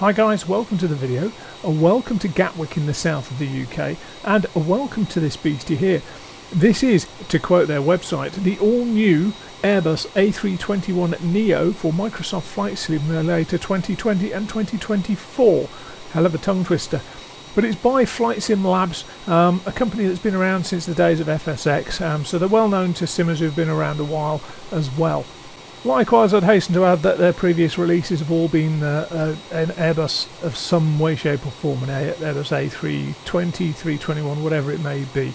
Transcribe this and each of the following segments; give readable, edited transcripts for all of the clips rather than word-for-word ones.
Hi guys, welcome to the video, a welcome to Gatwick in the south of the UK, and a welcome to this beastie here. This is, to quote their website, the all-new Airbus A321NEO for Microsoft Flight Simulator 2020 and 2024. Hell of a tongue twister. But it's by FSLabs, a company that's been around since the days of FSX, so they're well known to simmers who've been around a while as well. Likewise, I'd hasten to add that their previous releases have all been an Airbus of some way, shape or form, an Airbus A320, 321, whatever it may be.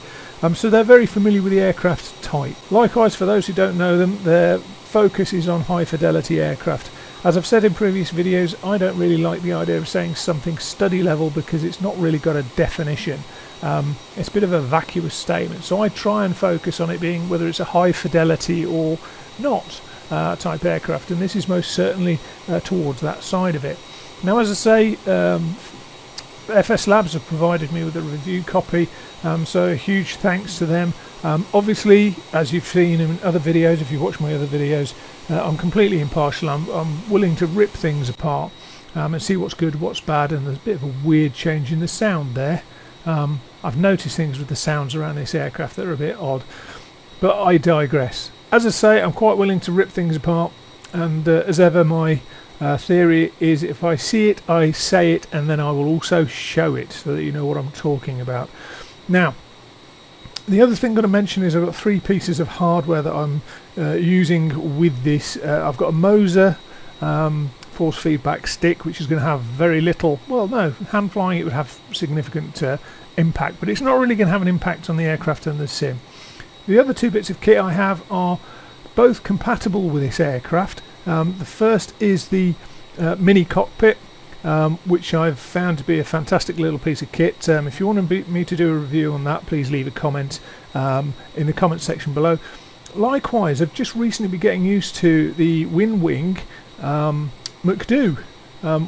So they're very familiar with the aircraft type. Likewise, for those who don't know them, their focus is on high fidelity aircraft. As I've said in previous videos, I don't really like the idea of saying something study level because it's not really got a definition. It's a bit of a vacuous statement, so I try and focus on it being whether it's a high fidelity or not type aircraft, and this is most certainly towards that side of it. Now, as I say, FSLabs have provided me with a review copy, so a huge thanks to them. Obviously, as you've seen in other videos, if you watch my other videos, I'm completely impartial. I'm willing to rip things apart and see what's good, what's bad, and there's a bit of a weird change in the sound there. I've noticed things with the sounds around this aircraft that are a bit odd, but I digress. As I say, I'm quite willing to rip things apart, and as ever, my theory is if I see it, I say it, and then I will also show it so that you know what I'm talking about. Now, the other thing I'm going to mention is I've got three pieces of hardware that I'm using with this. I've got a Moza Force Feedback stick, which is going to have very little, well no, hand flying it would have significant impact, but it's not really going to have an impact on the aircraft and the sim. The other two bits of kit I have are both compatible with this aircraft. The first is the mini cockpit, which I've found to be a fantastic little piece of kit. If you want me to do a review on that, please leave a comment in the comment section below. Likewise, I've just recently been getting used to the WinWing MCDU,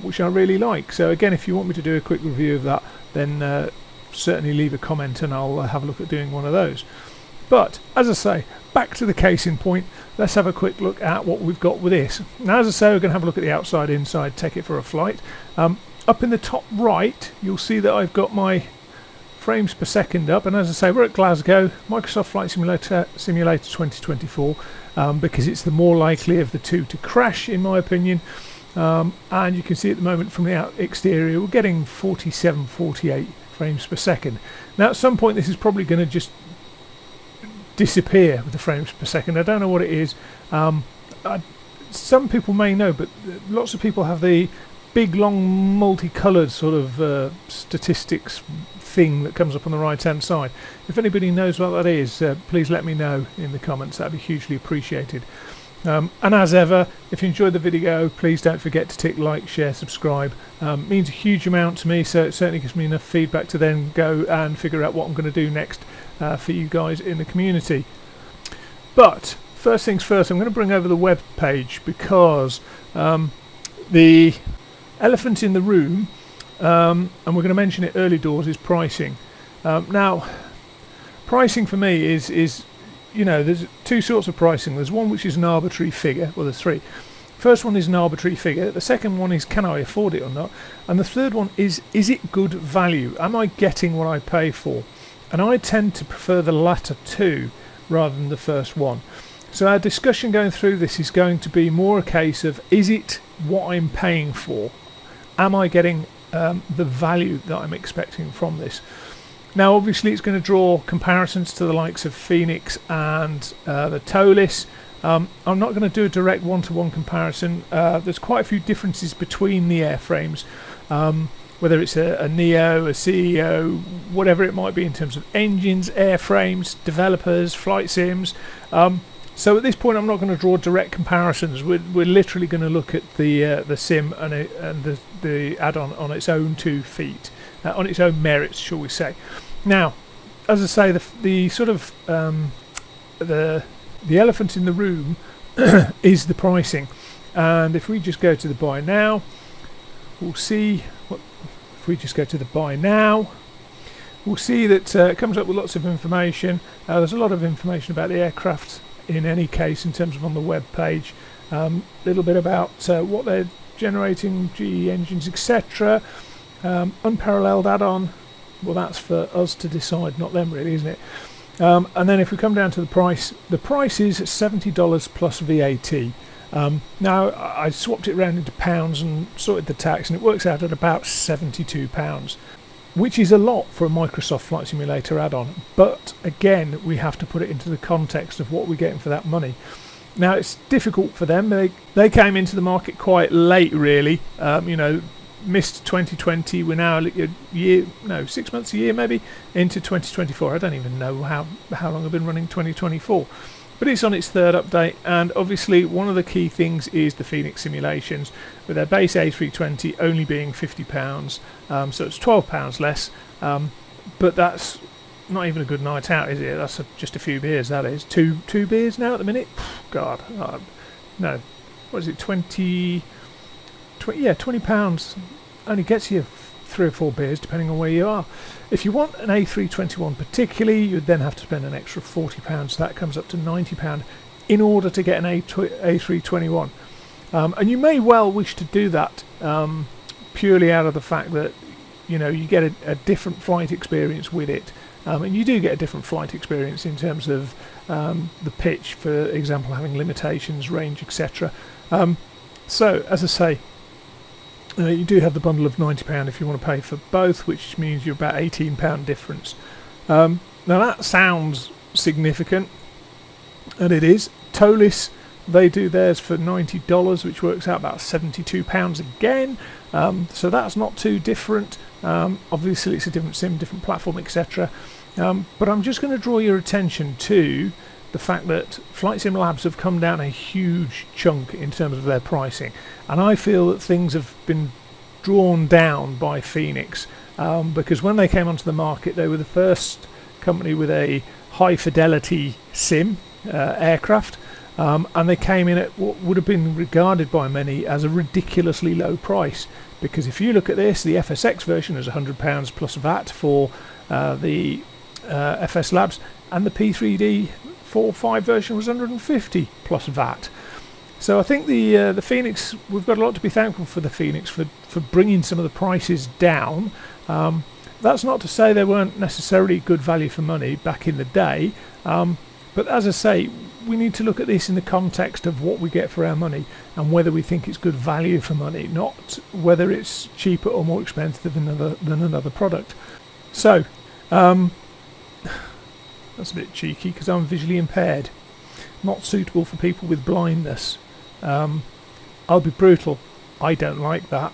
which I really like. So again, if you want me to do a quick review of that, then certainly leave a comment and I'll have a look at doing one of those. But as I say, back to the case in point, let's have a quick look at what we've got with this. Now, as I say, we're going to have a look at the outside, inside, take it for a flight. Up in the top right, you'll see that I've got my frames per second up, and as I say, we're at Glasgow, Microsoft Flight Simulator 2024, because it's the more likely of the two to crash, in my opinion. And you can see at the moment from the exterior, we're getting 47, 48 frames per second. Now, at some point, this is probably going to just disappear with the frames per second. I don't know what it is. Some people may know, but lots of people have the big long multicoloured sort of statistics thing that comes up on the right hand side. If anybody knows what that is, please let me know in the comments. That'd be hugely appreciated. And as ever, if you enjoyed the video, please don't forget to tick like, share, subscribe. It means a huge amount to me, so it certainly gives me enough feedback to then go and figure out what I'm going to do next for you guys in the community. But first things first, I'm going to bring over the web page because the elephant in the room, and we're going to mention it early doors, is pricing. Now, pricing for me is you know, there's two sorts of pricing. There's one which is an arbitrary figure. Well, there's three. First one is an arbitrary figure. The second one is, can I afford it or not? And the third one is it good value? Am I getting what I pay for? And I tend to prefer the latter two rather than the first one. So our discussion going through this is going to be more a case of, is it what I'm paying for? Am I getting the value that I'm expecting from this? Now, obviously, it's going to draw comparisons to the likes of Phoenix and the Tolis. I'm not going to do a direct one-to-one comparison. There's quite a few differences between the airframes, whether it's a Neo, a CEO, whatever it might be in terms of engines, airframes, developers, flight sims. So at this point, I'm not going to draw direct comparisons. We're literally going to look at the sim and the add-on on its own 2 feet, on its own merits, shall we say. Now, as I say, the sort of the elephant in the room is the pricing. And if we just go to the buy now, we'll see what. If we just go to the buy now, we'll see that it comes up with lots of information. There's a lot of information about the aircraft in any case in terms of on the web page. A little bit about what they're generating GE engines, etc. Unparalleled add-on, well, that's for us to decide, not them really, isn't it? And then if we come down to the price is $70 plus VAT. Now I swapped it around into pounds and sorted the tax, and it works out at about £72, which is a lot for a Microsoft Flight Simulator add-on. But again, we have to put it into the context of what we're getting for that money. Now it's difficult for them. They came into the market quite late, really. You know, missed 2020. We're now a year, no, 6 months, a year maybe into 2024. I don't even know how long I've been running 2024. But it's on its third update, and obviously one of the key things is the Phoenix simulations, with their base A320 only being £50, so it's £12 less. But that's not even a good night out, is it? That's just a few beers. That is two beers now at the minute. God, no, what is it? 20? Yeah, £20 only gets you 3 or 4 beers depending on where you are. If you want an A321 particularly, you'd then have to spend an extra £40, so that comes up to £90 in order to get an A321. And you may well wish to do that purely out of the fact that, you know, you get a different flight experience with it. And you do get a different flight experience in terms of the pitch, for example, having limitations, range, etc. So, as I say, you do have the bundle of £90 if you want to pay for both, which means you're about £18 difference. Now that sounds significant, and it is. Tolis, they do theirs for $90, which works out about £72 again. So that's not too different. Obviously it's a different sim, different platform, etc. But I'm just going to draw your attention to the fact that Flight Sim Labs have come down a huge chunk in terms of their pricing, and I feel that things have been drawn down by Phoenix, because when they came onto the market, they were the first company with a high fidelity sim aircraft, and they came in at what would have been regarded by many as a ridiculously low price, because if you look at this, the FSX version is £100 plus VAT for the FSLabs, and the P3D 4.5 version was 150 plus VAT. So I think the Phoenix, we've got a lot to be thankful for the Phoenix for bringing some of the prices down. That's not to say they weren't necessarily good value for money back in the day, but as I say, we need to look at this in the context of what we get for our money and whether we think it's good value for money, not whether it's cheaper or more expensive than another product. So that's a bit cheeky because I'm visually impaired, not suitable for people with blindness. I'll be brutal, I don't like that.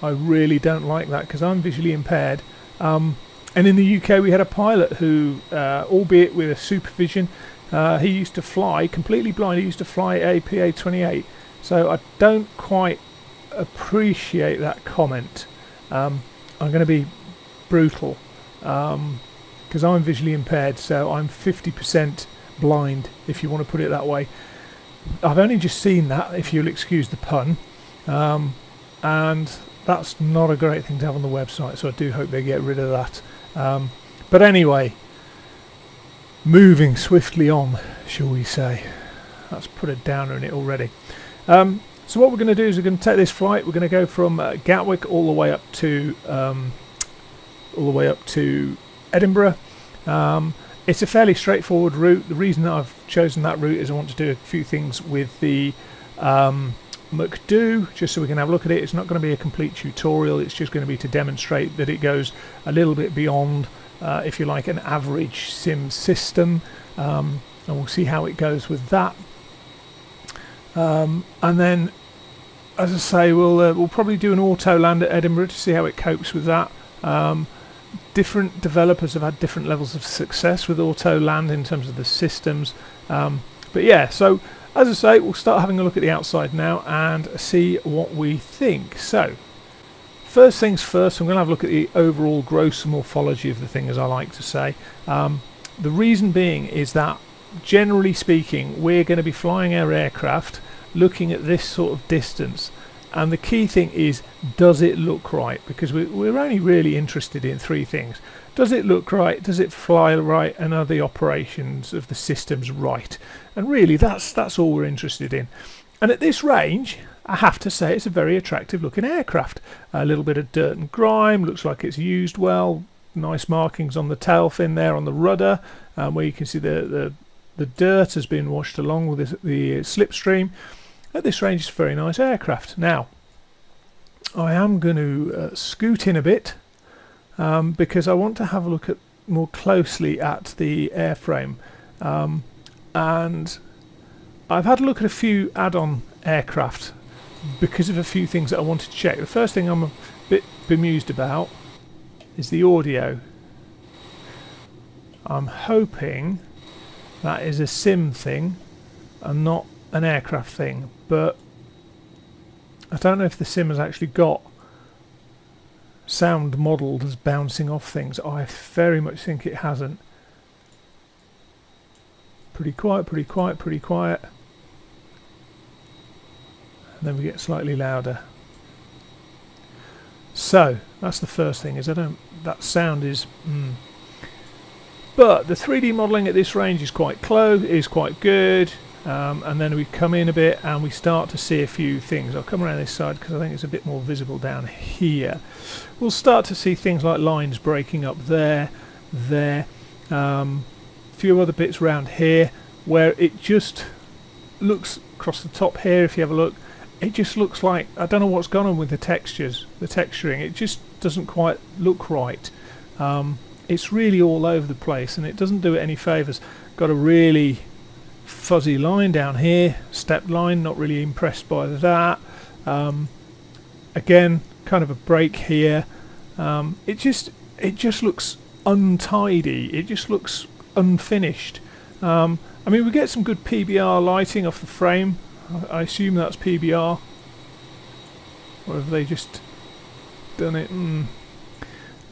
I really don't like that because I'm visually impaired. And in the UK we had a pilot who, albeit with a supervision, he used to fly completely blind. He used to fly a PA-28. So I don't quite appreciate that comment. I'm going to be brutal. Because I'm visually impaired, so I'm 50% blind, if you want to put it that way. I've only just seen that, if you'll excuse the pun, and that's not a great thing to have on the website, so I do hope they get rid of that. But anyway, moving swiftly on, shall we say. That's put a downer in it already. So what we're going to do is we're going to take this flight. We're going to go from Gatwick all the way up to Edinburgh. It's a fairly straightforward route. The reason that I've chosen that route is I want to do a few things with the McDoo, just so we can have a look at it. It's not going to be a complete tutorial, it's just going to be to demonstrate that it goes a little bit beyond, if you like, an average sim system, and we'll see how it goes with that. And then, as I say, we'll probably do an Autoland at Edinburgh to see how it copes with that. Different developers have had different levels of success with Autoland in terms of the systems, but yeah, so as I say, we'll start having a look at the outside now and see what we think. So first things first, I'm going to have a look at the overall gross morphology of the thing, as I like to say. The reason being is that, generally speaking, we're going to be flying our aircraft looking at this sort of distance. And the key thing is, does it look right? Because we're only really interested in 3 things. Does it look right? Does it fly right? And are the operations of the systems right? And really, that's all we're interested in. And at this range, I have to say it's a very attractive looking aircraft. A little bit of dirt and grime, looks like it's used well. Nice markings on the tail fin there on the rudder, where you can see the dirt has been washed along with the slipstream. At this range, it's a very nice aircraft. Now, I am going to scoot in a bit because I want to have a look at more closely at the airframe, and I've had a look at a few add-on aircraft because of a few things that I wanted to check. The first thing I'm a bit bemused about is the audio. I'm hoping that is a sim thing and not an aircraft thing, but I don't know if the sim has actually got sound modelled as bouncing off things. I very much think it hasn't. Pretty quiet, pretty quiet, pretty quiet. And then we get slightly louder. So that's the first thing, is that sound is but the 3D modelling at this range is quite good, and then we come in a bit and we start to see a few things. I'll come around this side because I think it's a bit more visible down here. We'll start to see things like lines breaking up there, a few other bits around here where it just looks across the top here. If you have a look, it just looks like, I don't know what's gone on with the textures, the texturing. It just doesn't quite look right. It's really all over the place and it doesn't do it any favours. Got a really fuzzy line down here, stepped line, not really impressed by that. Again, kind of a break here. It just looks untidy. It just looks unfinished. I mean, we get some good PBR lighting off the frame. I assume that's PBR, or have they just done it?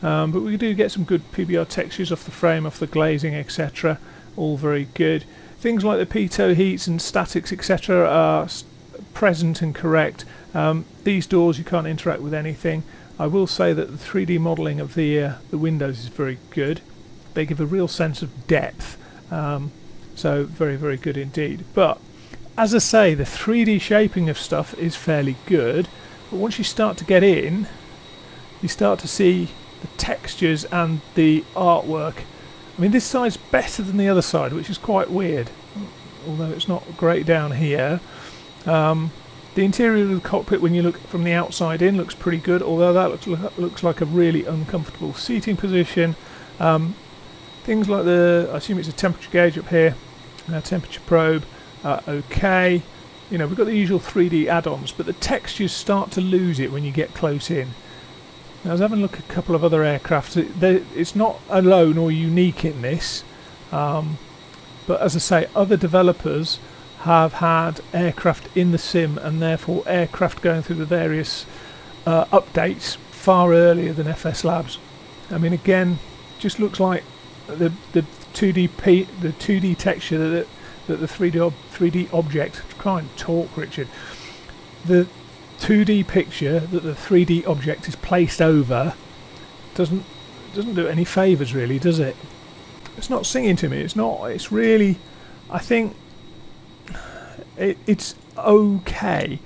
But we do get some good PBR textures off the frame, off the glazing, etc. All very good. Things like the pitot heats and statics, etc. are present and correct. These doors, you can't interact with anything. I will say that the 3D modelling of the windows is very good. They give a real sense of depth. So very, very good indeed. But as I say, the 3D shaping of stuff is fairly good. But once you start to get in, you start to see the textures and the artwork. I mean, this side's better than the other side, which is quite weird, although it's not great down here. The interior of the cockpit, when you look from the outside in, looks pretty good, although that looks like a really uncomfortable seating position. Things like I assume it's a temperature gauge up here, temperature probe, okay. You know, we've got the usual 3D add-ons, but the textures start to lose it when you get close in. Now, I was having a look at a couple of other aircraft. It's not alone or unique in this, but as I say, other developers have had aircraft in the sim and therefore aircraft going through the various updates far earlier than FSLabs. I mean, again, just looks like the 2D texture that the 3D object. Try and talk, Richard. The 2D picture that the 3D object is placed over doesn't do it any favours, really, does it? It's not singing to me. It's not. It's really. I think it's okay.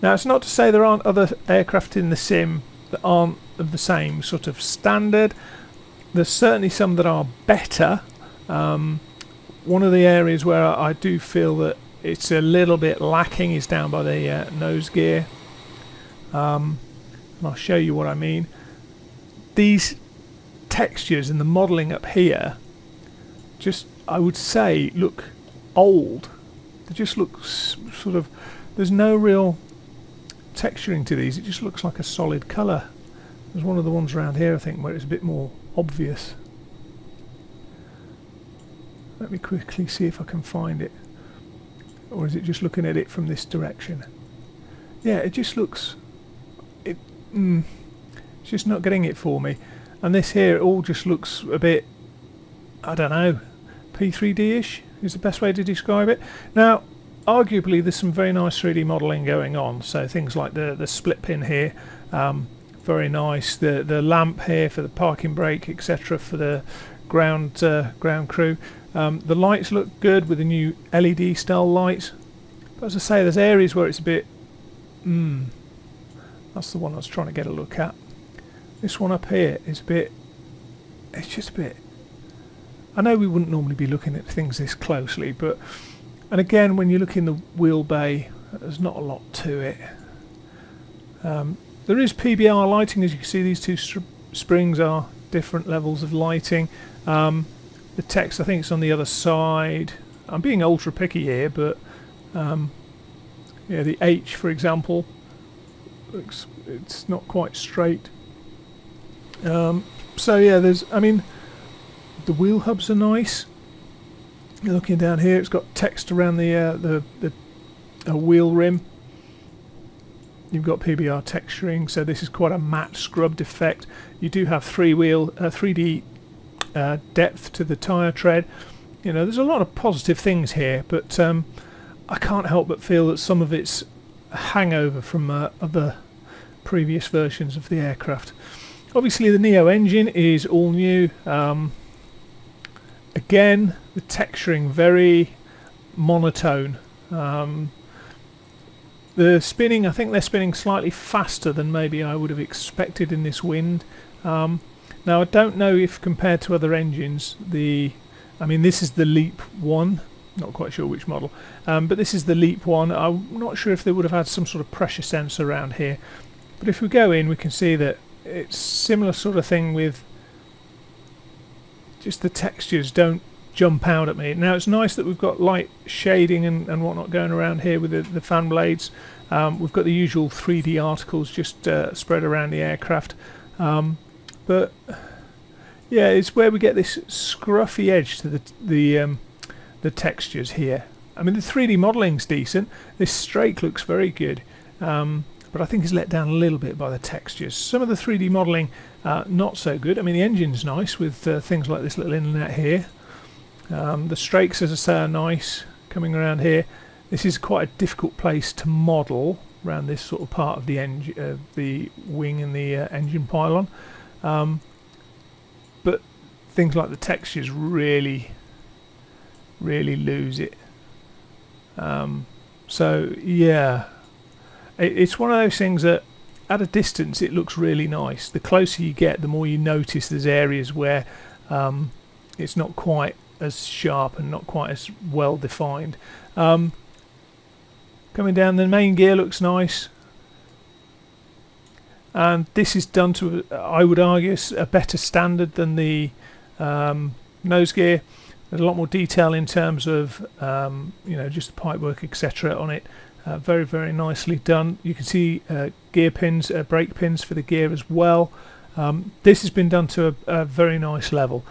Now, it's not to say there aren't other aircraft in the sim that aren't of the same sort of standard. There's certainly some that are better. One of the areas where I do feel that it's a little bit lacking is down by the nose gear. And I'll show you what I mean. These textures and the modelling up here just, I would say, look old. They just look sort of, there's no real texturing to these. It just looks like a solid colour. There's one of the ones around here, I think, where it's a bit more obvious. Let me quickly see if I can find it. Or is it just looking at it from this direction? Yeah, it just looks... it's just not getting it for me. And this here, it all just looks a bit... I don't know, P3D-ish is the best way to describe it. Now, arguably, there's some very nice 3D modelling going on. So things like the split pin here, very nice. The lamp here for the parking brake, etc. for the ground crew. The lights look good with the new LED style lights. But as I say, there's areas where it's a bit That's the one I was trying to get a look at. This one up here is a bit, it's just a bit, I know we wouldn't normally be looking at things this closely, but, and again, when you look in the wheel bay, there's not a lot to it. There is PBR lighting, as you can see. These two springs are different levels of lighting. The text, I think it's on the other side. I'm being ultra picky here, but yeah, the H, for example, looks, it's not quite straight. So yeah, there's, I mean, the wheel hubs are nice. You're looking down here, it's got text around the wheel rim. You've got PBR texturing, so this is quite a matte scrubbed effect. You do have 3D depth to the tyre tread. You know, there's a lot of positive things here, but I can't help but feel that some of it's a hangover from other previous versions of the aircraft. Obviously the Neo engine is all new. Again, the texturing very monotone. The spinning, I think they're spinning slightly faster than maybe I would have expected in this wind. Now I don't know if compared to other engines, I mean this is the Leap 1, not quite sure which model, but this is the Leap 1. I'm not sure if they would have had some sort of pressure sensor around here, but if we go in we can see that it's similar sort of thing with just the textures don't jump out at me. Now it's nice that we've got light shading and whatnot going around here with the fan blades. We've got the usual 3D articles just spread around the aircraft, but yeah, it's where we get this scruffy edge to the textures here. I mean the 3D modelling's decent. This strake looks very good, but I think it's let down a little bit by the textures. Some of the 3D modelling not so good. I mean the engine's nice with things like this little inlet here. The strakes, as I say, are nice coming around here. This is quite a difficult place to model around this sort of part of the engine, the wing and the engine pylon. But things like the textures really lose it. So yeah, it's one of those things that at a distance it looks really nice. The closer you get, the more you notice there's areas where it's not quite as sharp and not quite as well defined. Coming down, the main gear looks nice, and this is done to, I would argue, a better standard than the nose gear. There's a lot more detail in terms of you know, just the pipework, etc. on it. Very nicely done. You can see gear pins, brake pins for the gear as well. This has been done to a very nice level.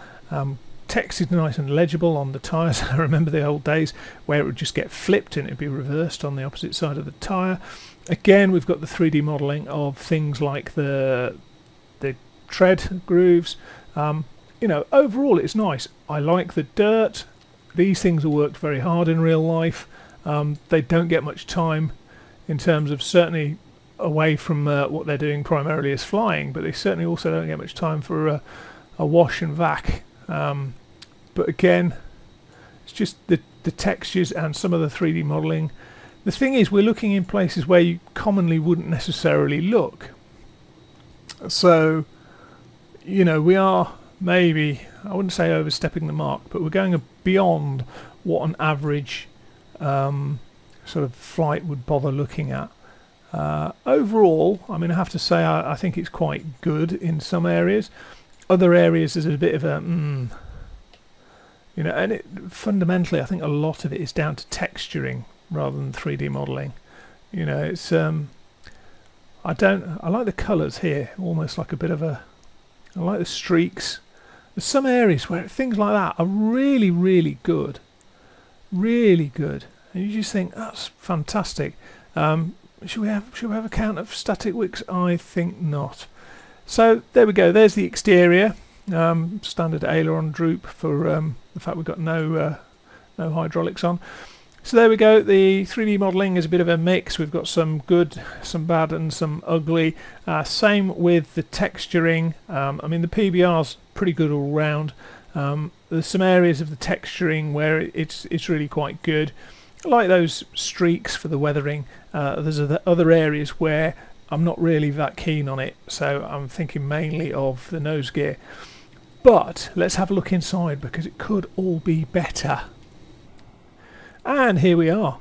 Text is nice and legible on the tyres. I remember the old days where it would just get flipped and it would be reversed on the opposite side of the tyre. Again, we've got the 3D modelling of things like the tread grooves. You know, overall it's nice. I like the dirt. These things are worked very hard in real life. They don't get much time in terms of, certainly away from what they're doing primarily as flying, but they certainly also don't get much time for a wash and vac. But again, it's just the textures and some of the 3D modelling. The thing is, we're looking in places where you commonly wouldn't necessarily look. So, you know, we are maybe, I wouldn't say overstepping the mark, but we're going beyond what an average sort of flight would bother looking at. Overall, I mean, I have to say I think it's quite good in some areas. Other areas there's a bit of a you know, and fundamentally I think a lot of it is down to texturing rather than 3D modelling. You know, it's I like the colours here, almost like a bit of a, I like the streaks. There's some areas where things like that are really good, and you just think that's fantastic. Should we have a count of static wicks? I think not. So there we go. There's the exterior. Standard aileron droop for the fact we've got no hydraulics on. So there we go. The 3D modelling is a bit of a mix. We've got some good, some bad, and some ugly. Same with the texturing. I mean, the PBR's pretty good all round. There's some areas of the texturing where it's really quite good. I like those streaks for the weathering. There's other areas where I'm not really that keen on it, so I'm thinking mainly of the nose gear. But let's have a look inside, because it could all be better. And here we are.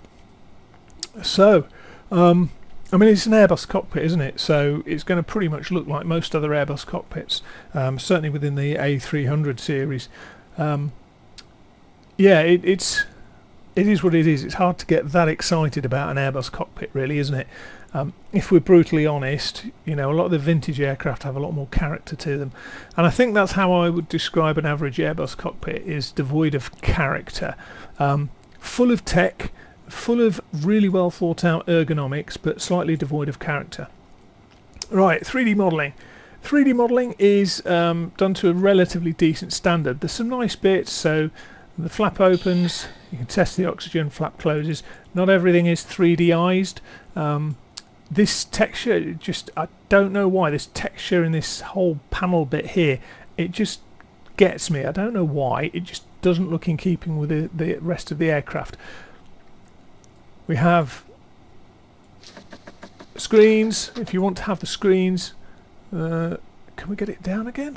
So, I mean, it's an Airbus cockpit, isn't it? So it's going to pretty much look like most other Airbus cockpits, certainly within the A300 series. Yeah, it is what it is. It's hard to get that excited about an Airbus cockpit, really, isn't it? If we're brutally honest, you know, a lot of the vintage aircraft have a lot more character to them, and I think that's how I would describe an average Airbus cockpit: is devoid of character, full of tech, full of really well thought out ergonomics, but slightly devoid of character. Right, 3D modelling. 3D modelling is done to a relatively decent standard. There's some nice bits, so the flap opens, you can test the oxygen, flap closes. Not everything is 3D-ized. This texture, just, I don't know why, this texture in this whole panel bit here, it just gets me. I don't know why, it just doesn't look in keeping with the rest of the aircraft. We have screens, if you want to have the screens. Can we get it down again?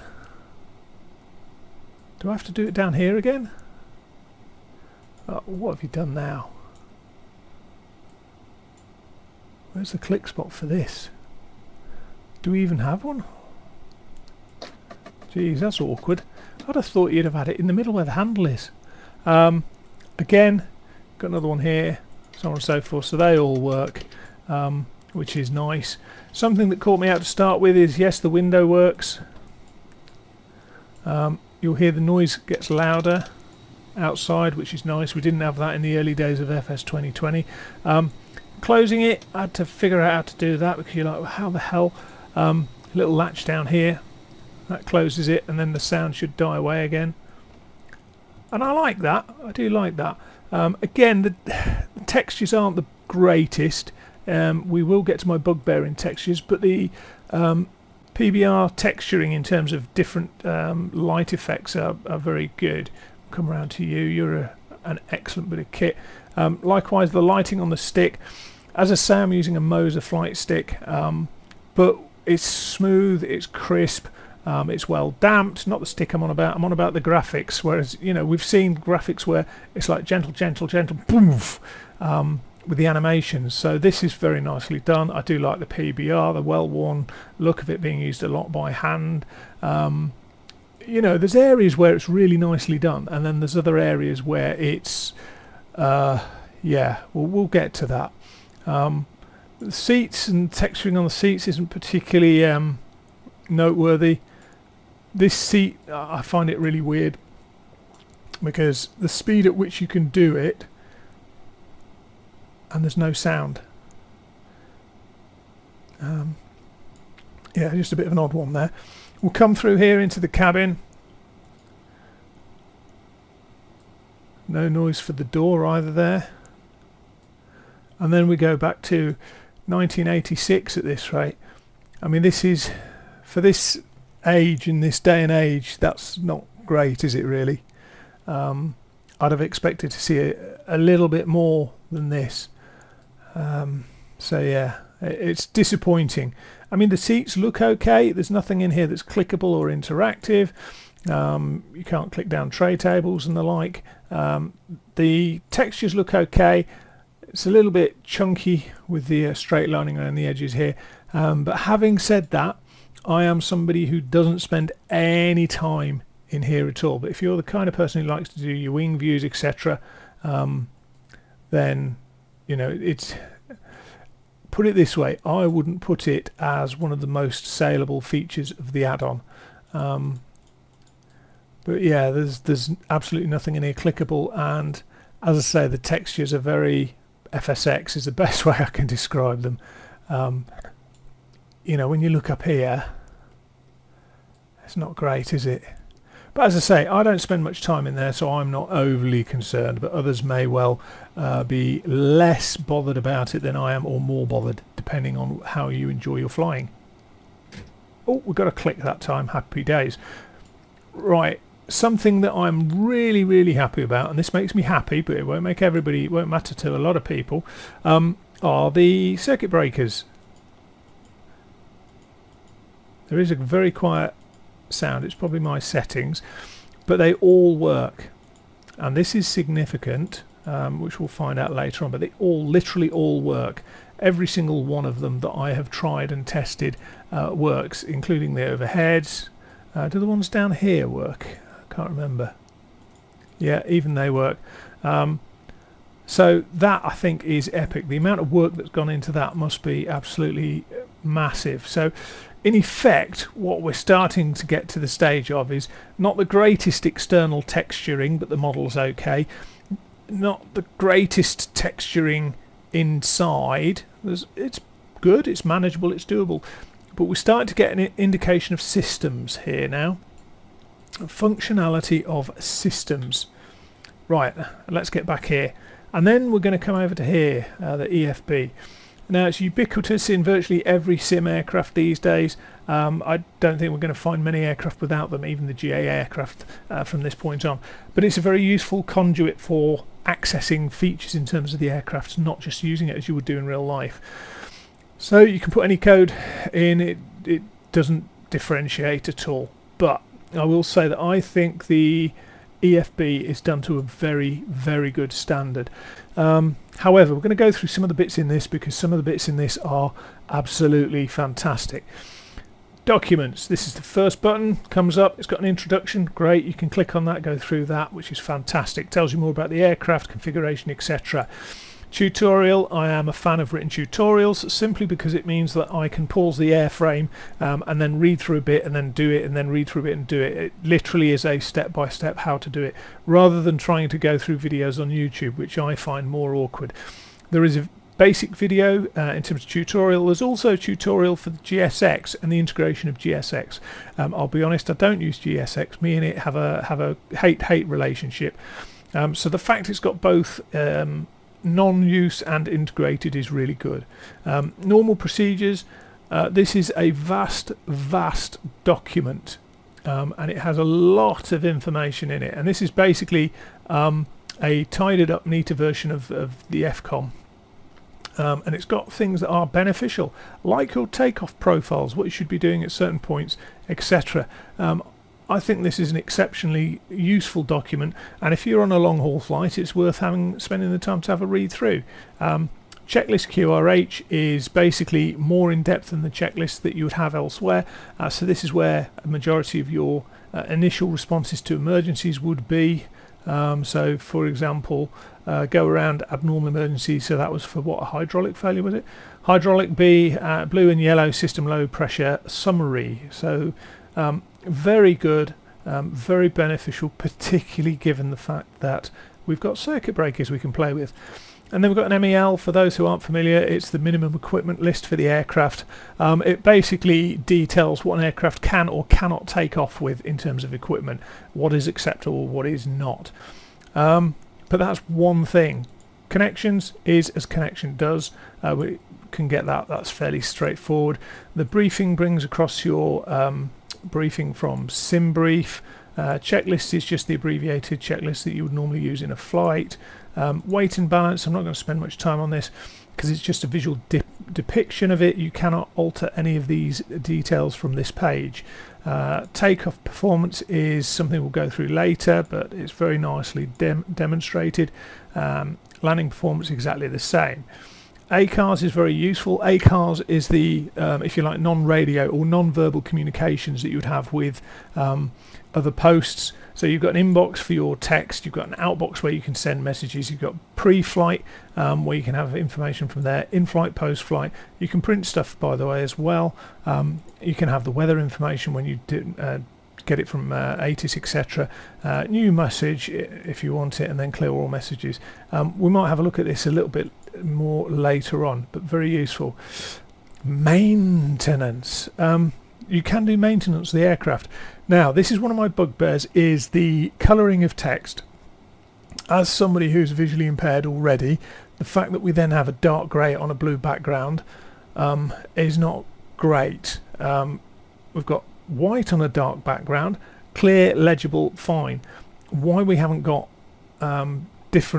Do I have to do it down here again? What have you done now? Where's the click spot for this? Do we even have one? Geez, that's awkward. I'd have thought you'd have had it in the middle where the handle is. Again, got another one here, so on and so forth. So they all work, which is nice. Something that caught me out to start with is, yes, the window works. You'll hear the noise gets louder outside, which is nice. We didn't have that in the early days of FS 2020. Closing it, I had to figure out how to do that, because you're like, well, how the hell? Little latch down here, that closes it, and then the sound should die away again. And I like that. I do like that. Again, the textures aren't the greatest. We will get to my bugbear in textures, but the PBR texturing in terms of different light effects are very good. Come around to you. You're an excellent bit of kit. Likewise, the lighting on the stick. As I say, I'm using a Moza flight stick, but it's smooth, it's crisp, it's well damped. Not the stick I'm on about the graphics. Whereas, you know, we've seen graphics where it's like gentle, gentle, gentle, poof, with the animations. So this is very nicely done. I do like the PBR, the well-worn look of it being used a lot by hand. You know, there's areas where it's really nicely done, and then there's other areas where it's yeah, we'll get to that. The seats and texturing on the seats isn't particularly noteworthy. This seat, I find it really weird, because the speed at which you can do it, and there's no sound. Yeah, just a bit of an odd one there. We'll come through here into the cabin. No noise for the door either there. And then we go back to 1986 at this rate. I mean, this is, for this age, in this day and age, that's not great, is it really? I'd have expected to see a little bit more than this. So yeah, it's disappointing. I mean, the seats look okay. There's nothing in here that's clickable or interactive. You can't click down tray tables and the like. The textures look okay. It's a little bit chunky with the straight lining around the edges here. But having said that, I am somebody who doesn't spend any time in here at all. But if you're the kind of person who likes to do your wing views, etc., then, you know, it's... Put it this way, I wouldn't put it as one of the most saleable features of the add-on. But yeah, there's absolutely nothing in here clickable, and as I say, the textures are very FSX is the best way I can describe them. You know, when you look up here, it's not great, is it? But as I say, I don't spend much time in there, so I'm not overly concerned, but others may well be less bothered about it than I am, or more bothered, depending on how you enjoy your flying. Oh, we've got a click that time. Happy days. Right, something that I'm really happy about, and this makes me happy, but it won't make everybody, it won't matter to a lot of people, are the circuit breakers. There is a very quiet sound, it's probably my settings, but they all work, and this is significant, which we'll find out later on, but they all, literally all work. Every single one of them that I have tried and tested works, including the overheads. Do the ones down here work? I can't remember. Yeah, even they work. So that, I think, is epic. The amount of work that's gone into that must be absolutely massive. So in effect, what we're starting to get to the stage of is not the greatest external texturing, but the model's okay. Not the greatest texturing inside. It's good, it's manageable, it's doable. But we're starting to get an indication of systems here now. Functionality of systems. Right, let's get back here. And then we're going to come over to here, the EFB. Now, it's ubiquitous in virtually every sim aircraft these days. I don't think we're going to find many aircraft without them, even the GA aircraft from this point on. But it's a very useful conduit for accessing features in terms of the aircraft, not just using it as you would do in real life. So you can put any code in, it doesn't differentiate at all. But I will say that I think the EFB is done to a very good standard. However, we're going to go through some of the bits in this, because some of the bits in this are absolutely fantastic. Documents, this is the first button, comes up, it's got an introduction, great, you can click on that, go through that, which is fantastic, tells you more about the aircraft, configuration, etc. Tutorial, I am a fan of written tutorials, simply because it means that I can pause the airframe and then read through a bit and then do it, and then read through a bit and do it. It literally is a step-by-step how to do it, rather than trying to go through videos on YouTube, which I find more awkward. There is a basic video in terms of tutorial. There's also a tutorial for the GSX and the integration of GSX. I'll be honest, I don't use GSX. Me and it have a hate-hate relationship. So the fact it's got both non-use and integrated is really good. Normal procedures, this is a vast document, and it has a lot of information in it, and this is basically a tidied up, neater version of the FCOM. And it's got things that are beneficial, like your takeoff profiles, what you should be doing at certain points, etc. I think this is an exceptionally useful document, and if you're on a long haul flight, it's worth spending the time to have a read through. Checklist QRH is basically more in depth than the checklist that you would have elsewhere, so this is where a majority of your initial responses to emergencies would be. So for example, go around abnormal emergencies, so that was for what, a hydraulic failure, was it? Hydraulic B, blue and yellow system low pressure summary. So very good, very beneficial, particularly given the fact that we've got circuit breakers we can play with. And then we've got an MEL. For those who aren't familiar, it's the minimum equipment list for the aircraft. It basically details what an aircraft can or cannot take off with in terms of equipment, what is acceptable, what is not. But that's one thing. Connections is as connection does. We can get that, that's fairly straightforward. The briefing brings across your briefing from SimBrief. Checklist is just the abbreviated checklist that you would normally use in a flight. Weight and balance, I'm not going to spend much time on this because it's just a visual depiction of it. You cannot alter any of these details from this page. Takeoff performance is something we'll go through later, but it's very nicely demonstrated. Landing performance exactly the same. ACARS is very useful. ACARS is the, if you like, non-radio or non-verbal communications that you would have with other posts. So you've got an inbox for your text, you've got an outbox where you can send messages, you've got pre-flight where you can have information from there, in-flight, post-flight. You can print stuff, by the way, as well. You can have the weather information when you get it from ATIS, etc. New message if you want it, and then clear all messages. We might have a look at this a little bit more later on, but very useful. Maintenance. You can do maintenance of the aircraft. Now, this is one of my bugbears, is the colouring of text. As somebody who's visually impaired already, the fact that we then have a dark grey on a blue background is not great. We've got white on a dark background, clear, legible, fine. Why we haven't got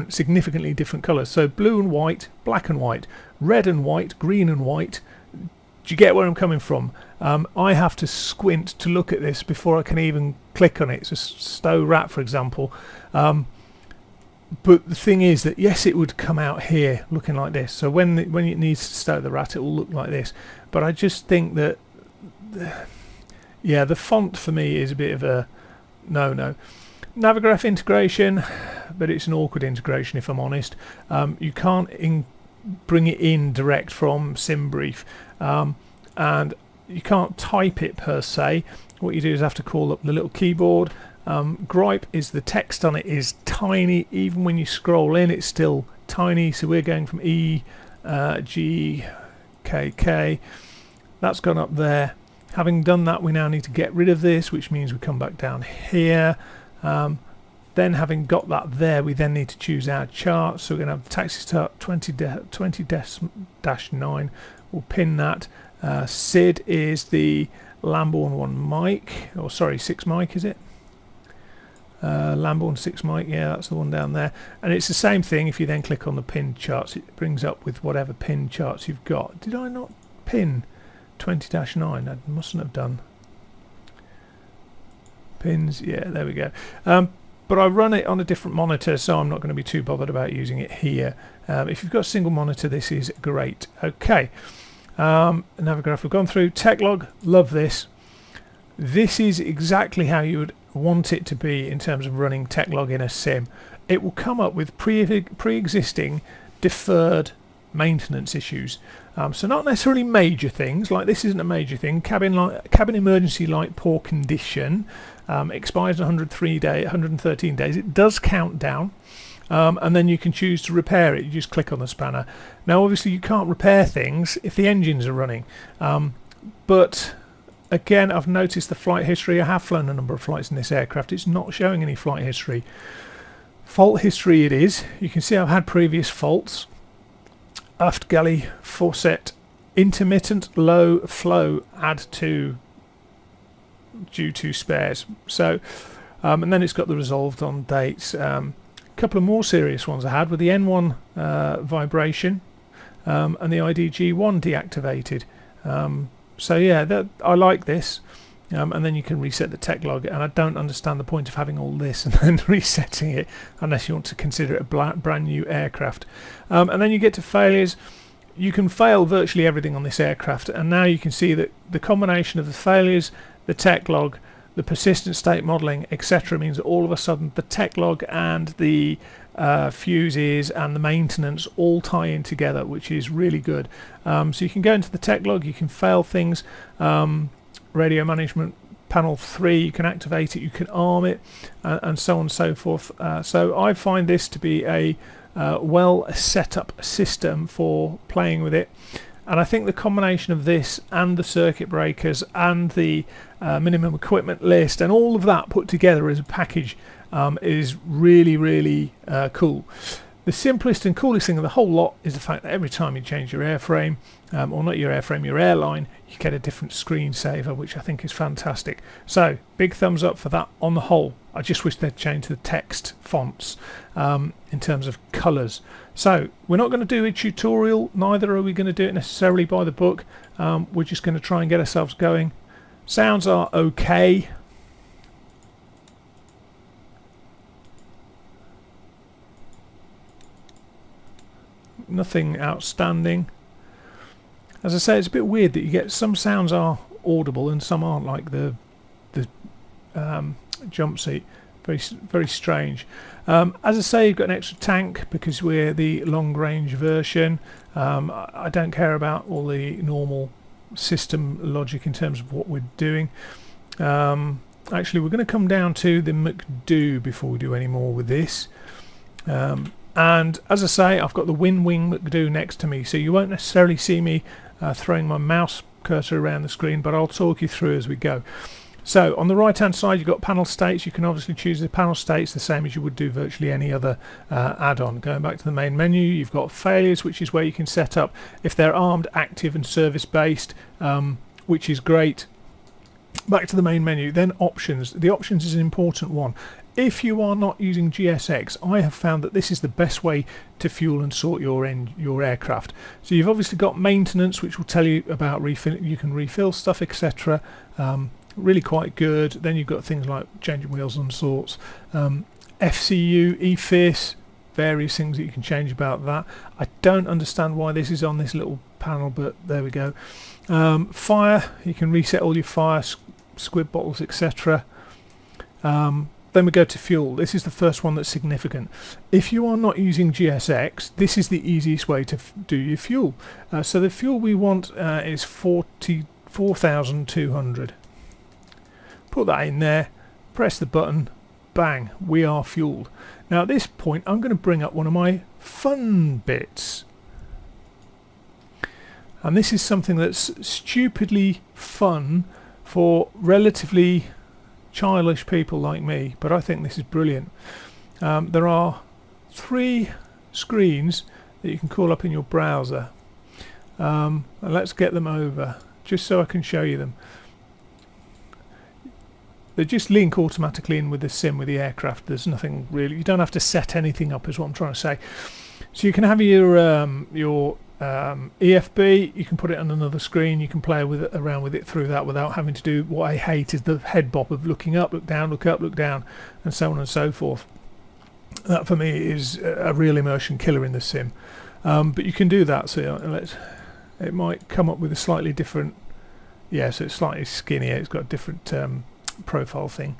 significantly different colours? So blue and white, black and white, red and white, green and white. Do you get where I'm coming from? I have to squint to look at this before I can even click on it. So stow rat, for example. But the thing is that yes, it would come out here looking like this. So when it needs to stow the rat, it will look like this. But I just think that yeah, the font for me is a bit of a no. Navigraph integration, but it's an awkward integration if I'm honest. You can't bring it in direct from SimBrief, and you can't type it per se. What you do is have to call up the little keyboard. Gripe is the text on it is tiny. Even when you scroll in, it's still tiny. So we're going from E, G, K, K. That's gone up there. Having done that, we now need to get rid of this, which means we come back down here. Then having got that there, we then need to choose our chart. So we're going to have the taxi start 20-9. We'll pin that. SID is the Lamborn 1 mic, or sorry, 6 mic is it? Lamborn 6 mic, yeah, that's the one down there. And it's the same thing. If you then click on the pin charts, it brings up with whatever pin charts you've got. Did I not pin 20-9? I mustn't have done. Pins, yeah, there we go. But I run it on a different monitor, so I'm not going to be too bothered about using it here. If you've got a single monitor, this is great. Okay, Navigraph we've gone through. Techlog, love this. This is exactly how you would want it to be in terms of running Techlog in a sim. It will come up with pre-existing deferred maintenance issues. So not necessarily major things, like this isn't a major thing. Cabin emergency light poor condition, expires 113 days. It does count down, and then you can choose to repair it. You just click on the spanner. Now obviously you can't repair things if the engines are running, but again, I've noticed the flight history. I have flown a number of flights in this aircraft. It's not showing any flight history. Fault history it is. You can see I've had previous faults. Aft galley faucet intermittent low flow add to due to spares. So and then it's got the resolved on dates. A couple of more serious ones I had with the N1 vibration and the IDG1 deactivated. So yeah, I like this. And then you can reset the Techlog, and I don't understand the point of having all this and then resetting it unless you want to consider it a brand new aircraft. And then you get to failures. You can fail virtually everything on this aircraft, and now you can see that the combination of the failures, the Techlog, the persistent state modelling, etc. means that all of a sudden the Techlog and the fuses and the maintenance all tie in together, which is really good. So you can go into the Techlog, you can fail things. Radio management panel 3, you can activate it, you can arm it, and so on and so forth. So I find this to be a well set up system for playing with it, and I think the combination of this and the circuit breakers and the minimum equipment list and all of that put together as a package is really cool. The simplest and coolest thing of the whole lot is the fact that every time you change your airframe, or not your airframe, your airline, you get a different screensaver, which I think is fantastic. So big thumbs up for that on the whole. I just wish they'd change the text fonts in terms of colours. So we're not going to do a tutorial, neither are we going to do it necessarily by the book. We're just going to try and get ourselves going. Sounds are okay. Nothing outstanding. As I say, it's a bit weird that you get some sounds are audible and some aren't, like the jump seat. Very strange. As I say, you've got an extra tank because we're the long range version. I don't care about all the normal system logic in terms of what we're doing. Actually, we're going to come down to the McDoo before we do any more with this. And as I say, I've got the WinWing MCDU next to me, so you won't necessarily see me throwing my mouse cursor around the screen, but I'll talk you through as we go. So on the right hand side you've got panel states. You can obviously choose the panel states the same as you would do virtually any other add-on. Going back to the main menu, you've got failures, which is where you can set up if they're armed, active and service based, which is great. Back to the main menu, then options. The options is an important one. If you are not using GSX, I have found that this is the best way to fuel and sort your aircraft. So you've obviously got maintenance, which will tell you about refill. You can refill stuff, etc. Really quite good. Then you've got things like changing wheels and sorts. FCU, EFIS, various things that you can change about that. I don't understand why this is on this little panel, but there we go. Fire, you can reset all your fire, squib bottles, etc. Then we go to fuel. This is the first one that's significant. If you are not using GSX, this is the easiest way to do your fuel. So the fuel we want is 44,200. Put that in there, press the button, bang, we are fueled. Now at this point I'm going to bring up one of my fun bits. And this is something that's stupidly fun for relatively childish people like me, but I think this is brilliant. There are 3 screens that you can call up in your browser. And let's get them over just so I can show you them. They just link automatically in with the sim with the aircraft. There's nothing really, you don't have to set anything up, is what I'm trying to say. So you can have your EFB, you can put it on another screen, you can play with it, around with it through that without having to do what I hate is the head bop of looking up, look down, look up, look down, and so on and so forth. That for me is a real immersion killer in the sim. But you can do that, so it might come up with a slightly different, yeah, so it's slightly skinnier, it's got a different profile thing.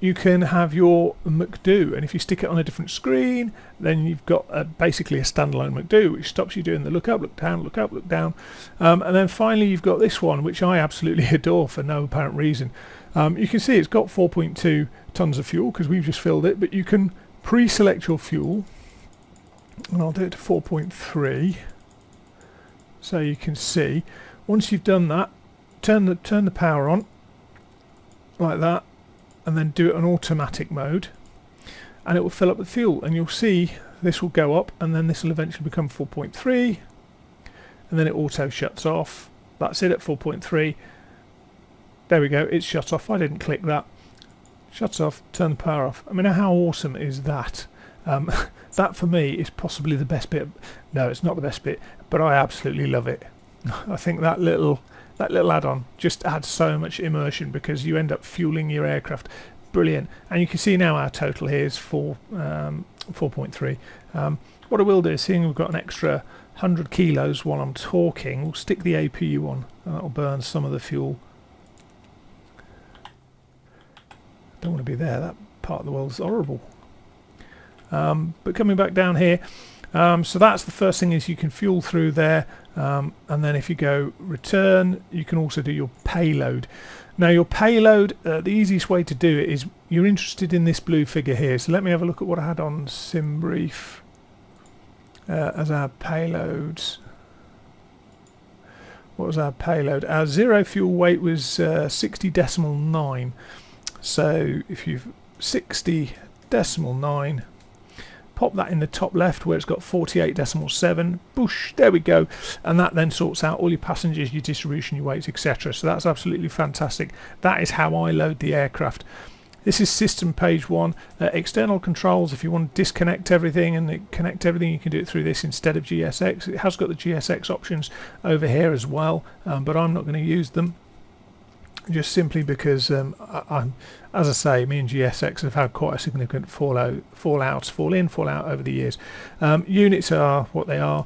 You can have your McDoo, and if you stick it on a different screen, then you've got basically a standalone McDoo, which stops you doing the look up, look down, look up, look down. And then finally you've got this one, which I absolutely adore for no apparent reason. You can see it's got 4.2 tons of fuel because we've just filled it, but you can pre-select your fuel, and I'll do it to 4.3 so you can see. Once you've done that, turn the power on like that, and then do it on automatic mode, and it will fill up the fuel, and you'll see this will go up, and then this will eventually become 4.3, and then it auto shuts off. That's it at 4.3. There we go, it's shut off. I didn't click that. Shuts off, turn the power off. I mean, how awesome is that? That for me is possibly the best bit. No, it's not the best bit, but I absolutely love it. I think that little add-on just adds so much immersion because you end up fueling your aircraft. Brilliant. And you can see now our total here is 4.3. What I will do is, seeing we've got an extra 100 kilos while I'm talking, we'll stick the APU on, and that'll burn some of the fuel. Don't want to be there, that part of the world is horrible. But coming back down here, so that's the first thing, is you can fuel through there, and then if you go return, you can also do your payload. Now your payload, the easiest way to do it is, you're interested in this blue figure here, so let me have a look at what I had on SimBrief as our payloads. What was our payload? Our zero fuel weight was 60.9, so if you've 60.9, pop that in the top left where it's got 48.7, boosh, there we go, and that then sorts out all your passengers, your distribution, your weights, etc. So that's absolutely fantastic. That is how I load the aircraft. This is system page 1. External controls, if you want to disconnect everything and connect everything, you can do it through this instead of GSX. It has got the GSX options over here as well, but I'm not going to use them, just simply because as I say, me and GSX have had quite a significant fall in, fall out over the years. Units are what they are.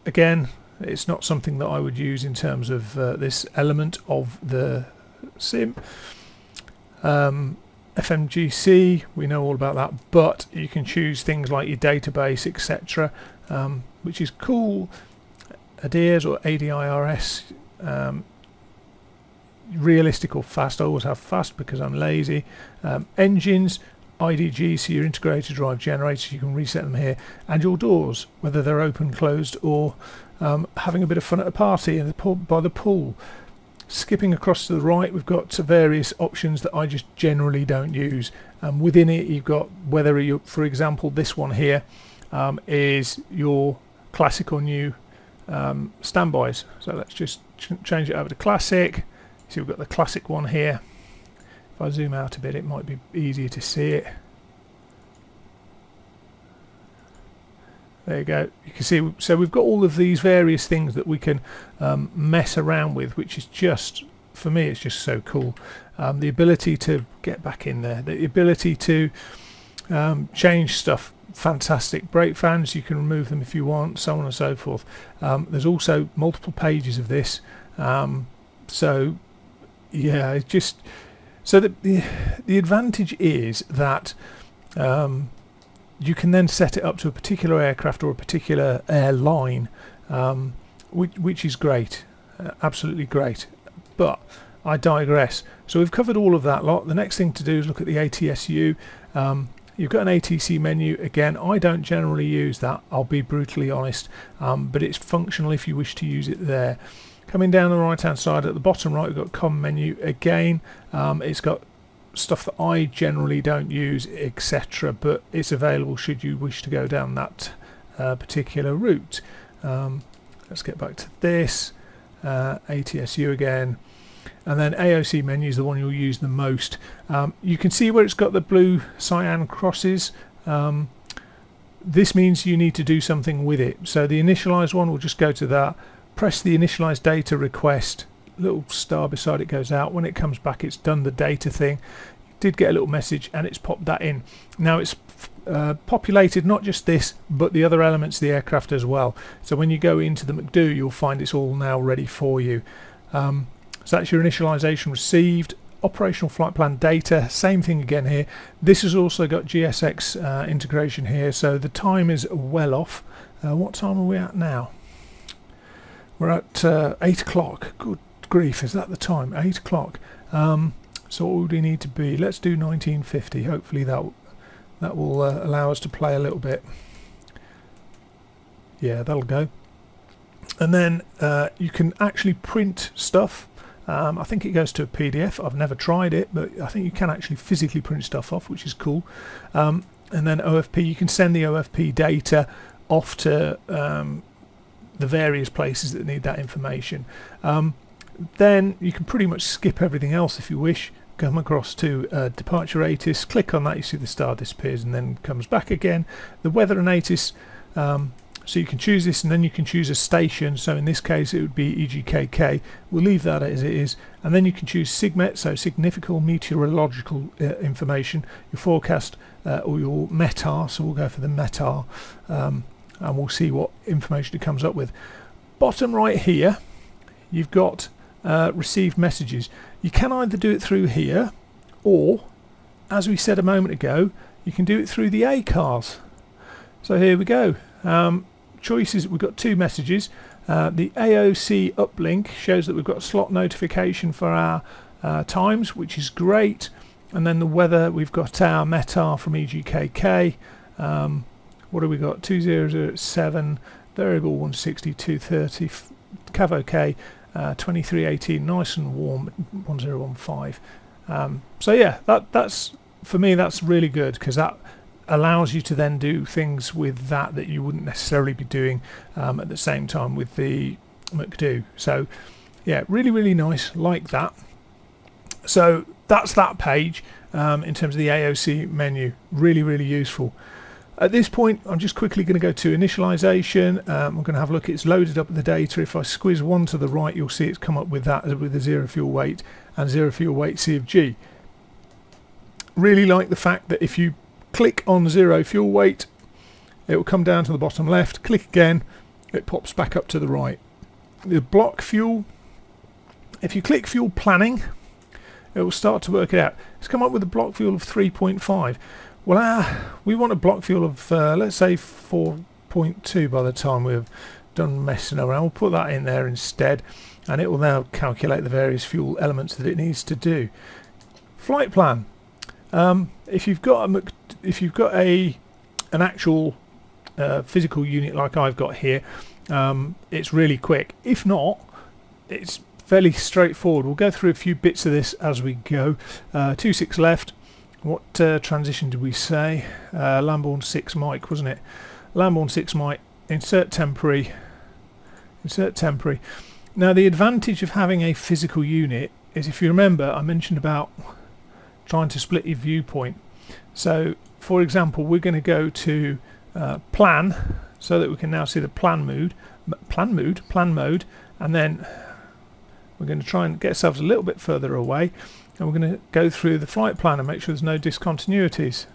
Again, it's not something that I would use in terms of this element of the sim. FMGC, we know all about that, but you can choose things like your database, etc., which is cool. ADIRS or ADIRS, realistic or fast. I always have fast because I'm lazy. Engines, IDG, so your integrated drive generators, you can reset them here, and your doors, whether they're open, closed, or having a bit of fun at a party by the pool. Skipping across to the right, we've got various options that I just generally don't use. Within it, you've got whether you, for example, this one here is your classic or new standbys. So let's just change it over to classic. So we've got the classic one here. If I zoom out a bit, it might be easier to see it. There you go. You can see, so we've got all of these various things that we can mess around with, which is just, for me, it's just so cool. The ability to get back in there, the ability to change stuff, fantastic. Brake fans, you can remove them if you want, so on and so forth. There's also multiple pages of this. So yeah, it's just, so the advantage is that you can then set it up to a particular aircraft or a particular airline, which is great, absolutely great. But I digress. So we've covered all of that lot. The next thing to do is look at the ATSU. You've got an ATC menu. Again, I don't generally use that, I'll be brutally honest, but it's functional if you wish to use it there. Coming down the right hand side at the bottom right, we've got COM menu. Again, it's got stuff that I generally don't use, etc., but it's available should you wish to go down that particular route. Let's get back to this. ATSU again, and then AOC menu is the one you'll use the most. You can see where it's got the blue cyan crosses. This means you need to do something with it. So the initialize one, will just go to that, press the initialize data request, little star beside it goes out. When it comes back, it's done the data thing. You did get a little message and it's popped that in. Now it's populated not just this but the other elements of the aircraft as well. So when you go into the McDoo, you'll find it's all now ready for you. So that's your initialization received. Operational flight plan data, same thing again here. This has also got GSX integration here, so the time is well off. What time are we at now? We're at 8 o'clock. Good grief, is that the time? 8 o'clock. So what would we need to be? Let's do 1950. Hopefully that will allow us to play a little bit. Yeah, that'll go. And then you can actually print stuff. I think it goes to a PDF. I've never tried it, but I think you can actually physically print stuff off, which is cool. And then OFP, you can send the OFP data off to the various places that need that information. Then you can pretty much skip everything else if you wish. Come across to departure ATIS, click on that, you see the star disappears and then comes back again. The weather and ATIS, so you can choose this and then you can choose a station. So in this case it would be EGKK. We'll leave that as it is. And then you can choose SIGMET, so significant meteorological information, your forecast or your METAR. So we'll go for the METAR and we'll see what information it comes up with. Bottom right here, you've got received messages. You can either do it through here, or as we said a moment ago, you can do it through the ACARS. So here we go. Choices, we've got two messages. The AOC uplink shows that we've got a slot notification for our times, which is great. And then the weather, we've got our METAR from EGKK. What have we got? 2007, variable 160, 230, CAV-OK, 2318, nice and warm, 1015. So yeah, that's for me, that's really good, because that allows you to then do things with that you wouldn't necessarily be doing at the same time with the McDoo. So yeah, really nice, like that. So that's that page in terms of the AOC menu. Really useful. At this point, I'm just quickly going to go to initialization. I'm going to have a look. It's loaded up the data. If I squeeze one to the right, you'll see it's come up with that, with the 0 fuel weight and 0 fuel weight C of G. Really like the fact that if you click on 0 fuel weight, it will come down to the bottom left. Click again, it pops back up to the right. The block fuel, if you click fuel planning, it will start to work it out. It's come up with a block fuel of 3.5. Well, we want a block fuel of, let's say 4.2 by the time we've done messing around. We'll put that in there instead, and it will now calculate the various fuel elements that it needs to do. Flight plan. If you've got an actual physical unit like I've got here, it's really quick. If not, it's fairly straightforward. We'll go through a few bits of this as we go. 26 left. What transition did we say? Lamborn 6 mic, wasn't it? Lamborn 6 mic, insert temporary. Now the advantage of having a physical unit is, if you remember, I mentioned about trying to split your viewpoint. So for example, we're going to go to plan, so that we can now see the plan mode, and then we're going to try and get ourselves a little bit further away, and we're going to go through the flight plan and make sure there's no discontinuities.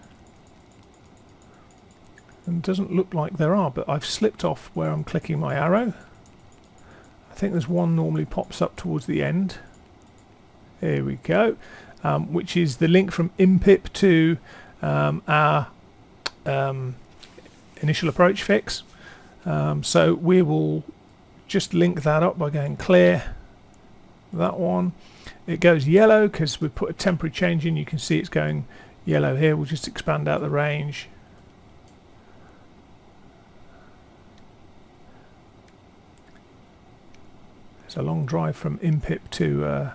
And it doesn't look like there are, but I've slipped off where I'm clicking my arrow. I think there's one normally pops up towards the end. Here we go, which is the link from IMPIP to our initial approach fix. So we will just link that up by going clear that one. It goes yellow because we put a temporary change in. You can see it's going yellow here. We'll just expand out the range. It's a long drive from IMPIP to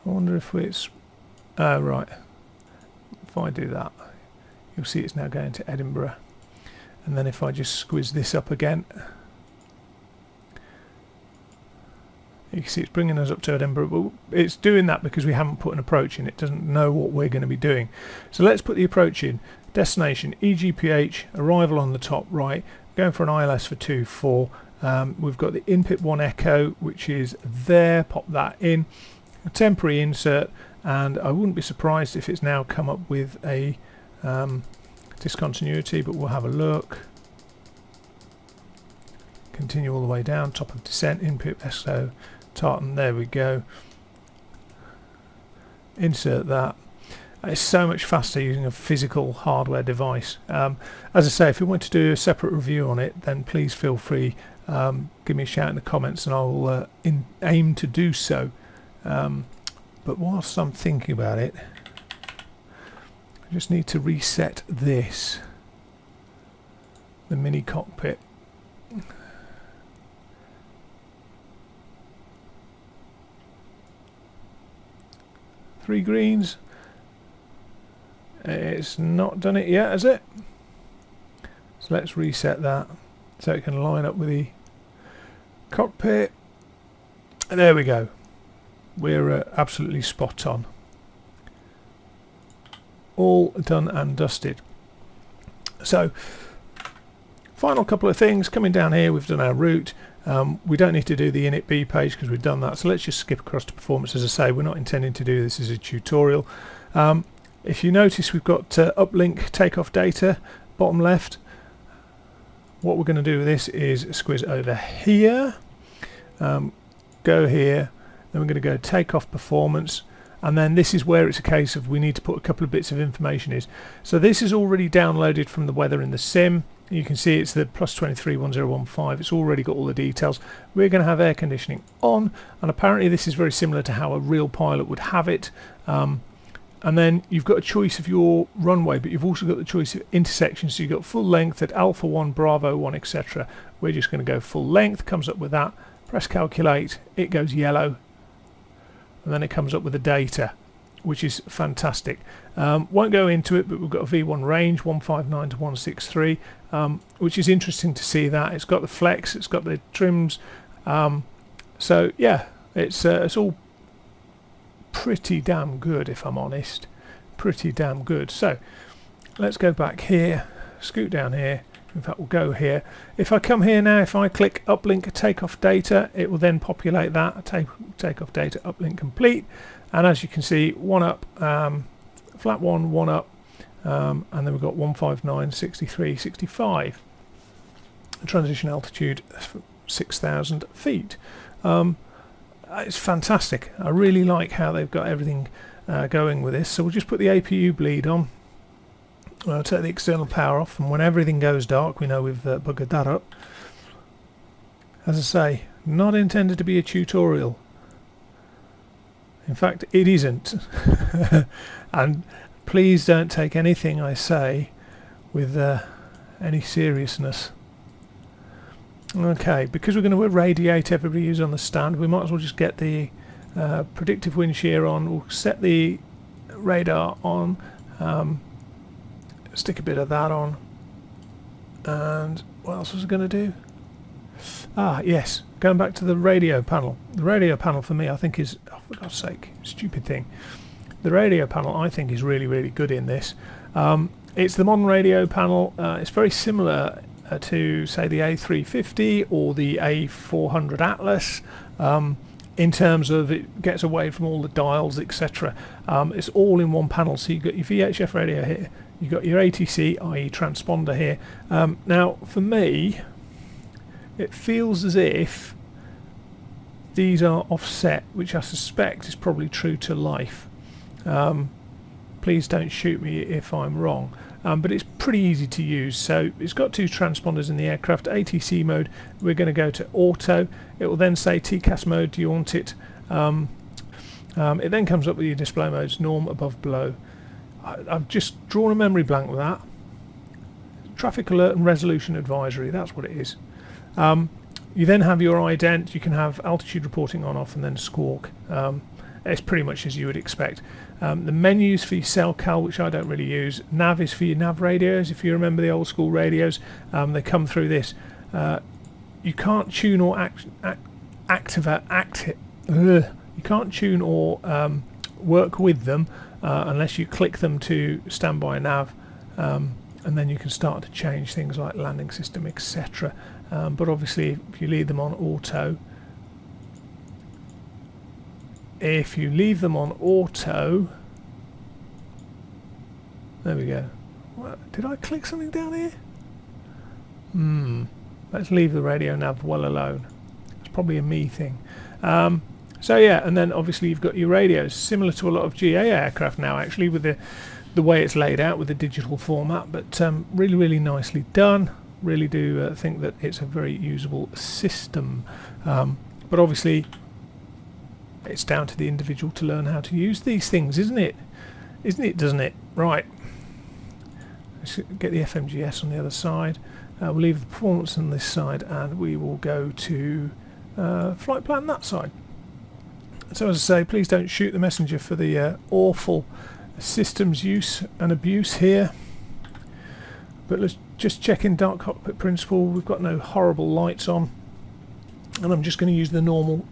I wonder if it's right. If I do that, you'll see it's now going to Edinburgh. And then if I just squeeze this up again, you can see it's bringing us up to Edinburgh. But it's doing that because we haven't put an approach in. It doesn't know what we're going to be doing. So let's put the approach in. Destination EGPH, arrival on the top right, going for an ILS for 2-4. We've got the input 1 echo, which is there. Pop that in. A temporary insert, and I wouldn't be surprised if it's now come up with a discontinuity, but we'll have a look. Continue all the way down, top of descent, input SO tartan, there we go. Insert that. It's so much faster using a physical hardware device. As I say, if you want to do a separate review on it, then please feel free, give me a shout in the comments and I'll aim to do so. But whilst I'm thinking about it, I just need to reset this, the mini cockpit. Three greens. It's not done it yet, has it? So let's reset that so it can line up with the cockpit. And there we go. We're absolutely spot on. All done and dusted. So, final couple of things. Coming down here, we've done our route. We don't need to do the init B page because we've done that. So let's just skip across to performance. As I say, we're not intending to do this as a tutorial. If you notice, we've got uplink takeoff data, bottom left. What we're going to do with this is squeeze over here, go here, then we're going to go takeoff performance, and then this is where it's a case of we need to put a couple of bits of information in. So this is already downloaded from the weather in the sim. You can see it's the +231015. It's already got all the details. We're going to have air conditioning on, and apparently this is very similar to how a real pilot would have it. And then you've got a choice of your runway, but you've also got the choice of intersection. So you've got full length at Alpha 1, Bravo 1, etc. We're just going to go full length, comes up with that. Press calculate, it goes yellow. And then it comes up with the data, which is fantastic. Won't go into it, but we've got a V1 range, 159 to 163, which is interesting to see that. It's got the flex, it's got the trims. So yeah, it's all pretty damn good, if I'm honest. Pretty damn good. So let's go back here, scoot down here. In fact, we'll go here. If I come here now, if I click uplink takeoff data, it will then populate that takeoff data uplink complete. And as you can see, one up, flat one up, and then we've got 159, 63, 65. Transition altitude 6,000 feet. It's fantastic. I really like how they've got everything going with this. So we'll just put the APU bleed on. I'll take the external power off, and when everything goes dark, we know we've buggered that up. As I say, not intended to be a tutorial. In fact, it isn't. And please don't take anything I say with any seriousness. Okay, because we're going to irradiate everybody who's on the stand, we might as well just get the predictive wind shear on. We'll set the radar on, stick a bit of that on, and what else was I going to do? Yes, going back to the radio panel. The radio panel for me, I think is, oh, for God's sake, stupid thing. The radio panel, I think, is really, really good in this. It's the modern radio panel. It's very similar to, say, the A350 or the A400 Atlas, in terms of it gets away from all the dials, etc. It's all in one panel. So you've got your VHF radio here, you've got your ATC, i.e. transponder here. Now, for me, it feels as if these are offset, which I suspect is probably true to life. Please don't shoot me if I'm wrong, but it's pretty easy to use. So it's got two transponders in the aircraft. ATC mode, we're going to go to auto. It will then say TCAS mode, do you want it? It then comes up with your display modes, norm, above, below. I've just drawn a memory blank with that. Traffic alert and resolution advisory, that's what it is. You then have your ident, you can have altitude reporting on, off, and then squawk. It's pretty much as you would expect. The menus for your cell cal, which I don't really use. Nav is for your nav radios, if you remember the old school radios. They come through this. You can't tune or you can't tune or work with them unless you click them to standby nav, and then you can start to change things like landing system, etc. But obviously, if you leave them on auto, there we go. What, did I click something down here? Let's leave the radio nav well alone. It's probably a me thing. So yeah, and then obviously you've got your radios, similar to a lot of GA aircraft now, actually, with the way it's laid out with the digital format, but really, really nicely done. Really do think that it's a very usable system. But obviously, it's down to the individual to learn how to use these things, isn't it? Doesn't it? Right. Let's get the FMGS on the other side. We'll leave the performance on this side, and we will go to flight plan that side. So as I say, please don't shoot the messenger for the awful systems use and abuse here. But let's just check in dark cockpit principle. We've got no horrible lights on, and I'm just going to use the normal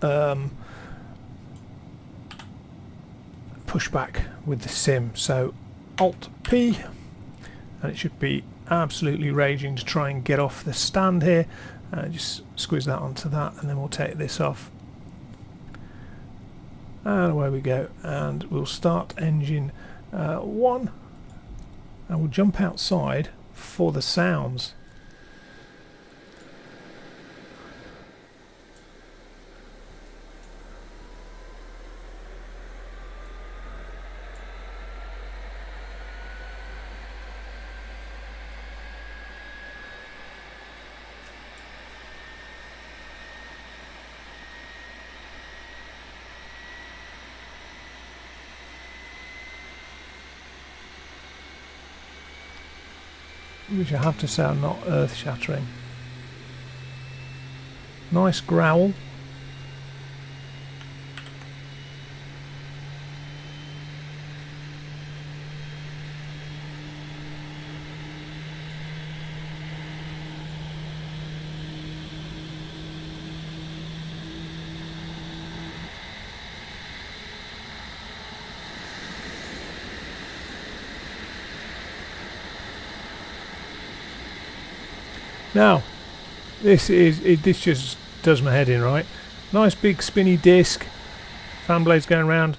pushback with the sim. So Alt P, and it should be absolutely raging to try and get off the stand here. Just squeeze that onto that, and then we'll take this off. And away we go, and we'll start engine 1, and we'll jump outside for the sounds. Which I have to say are not earth-shattering. Nice growl. Now, this just does my head in, right? Nice big spinny disc, fan blades going around.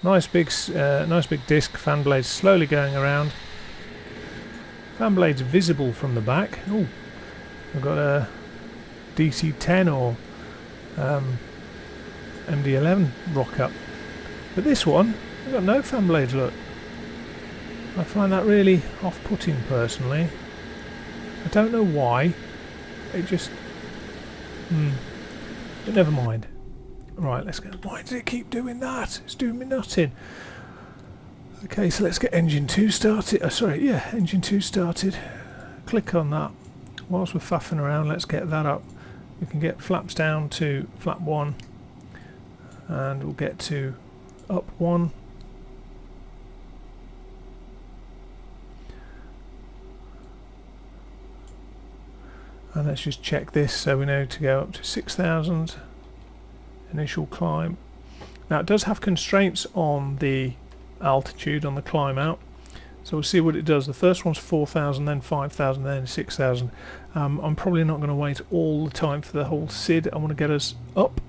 Nice big disc, fan blades slowly going around. Fan blades visible from the back. Oh, we've got a DC-10 or MD-11 rock up. But this one, we've got no fan blades. Look, I find that really off-putting personally. I don't know why. It just... But never mind. Right, let's go. Why does it keep doing that? It's doing me nothing. Okay, so let's get engine 2 started. Engine 2 started. Click on that. Whilst we're faffing around, let's get that up. We can get flaps down to flap 1. And we'll get to up 1. And let's just check this, so we know to go up to 6,000 initial climb. Now it does have constraints on the altitude on the climb out, so we'll see what it does. The first one's 4,000, then 5,000, then 6,000. I'm probably not going to wait all the time for the whole SID. I want to get us up.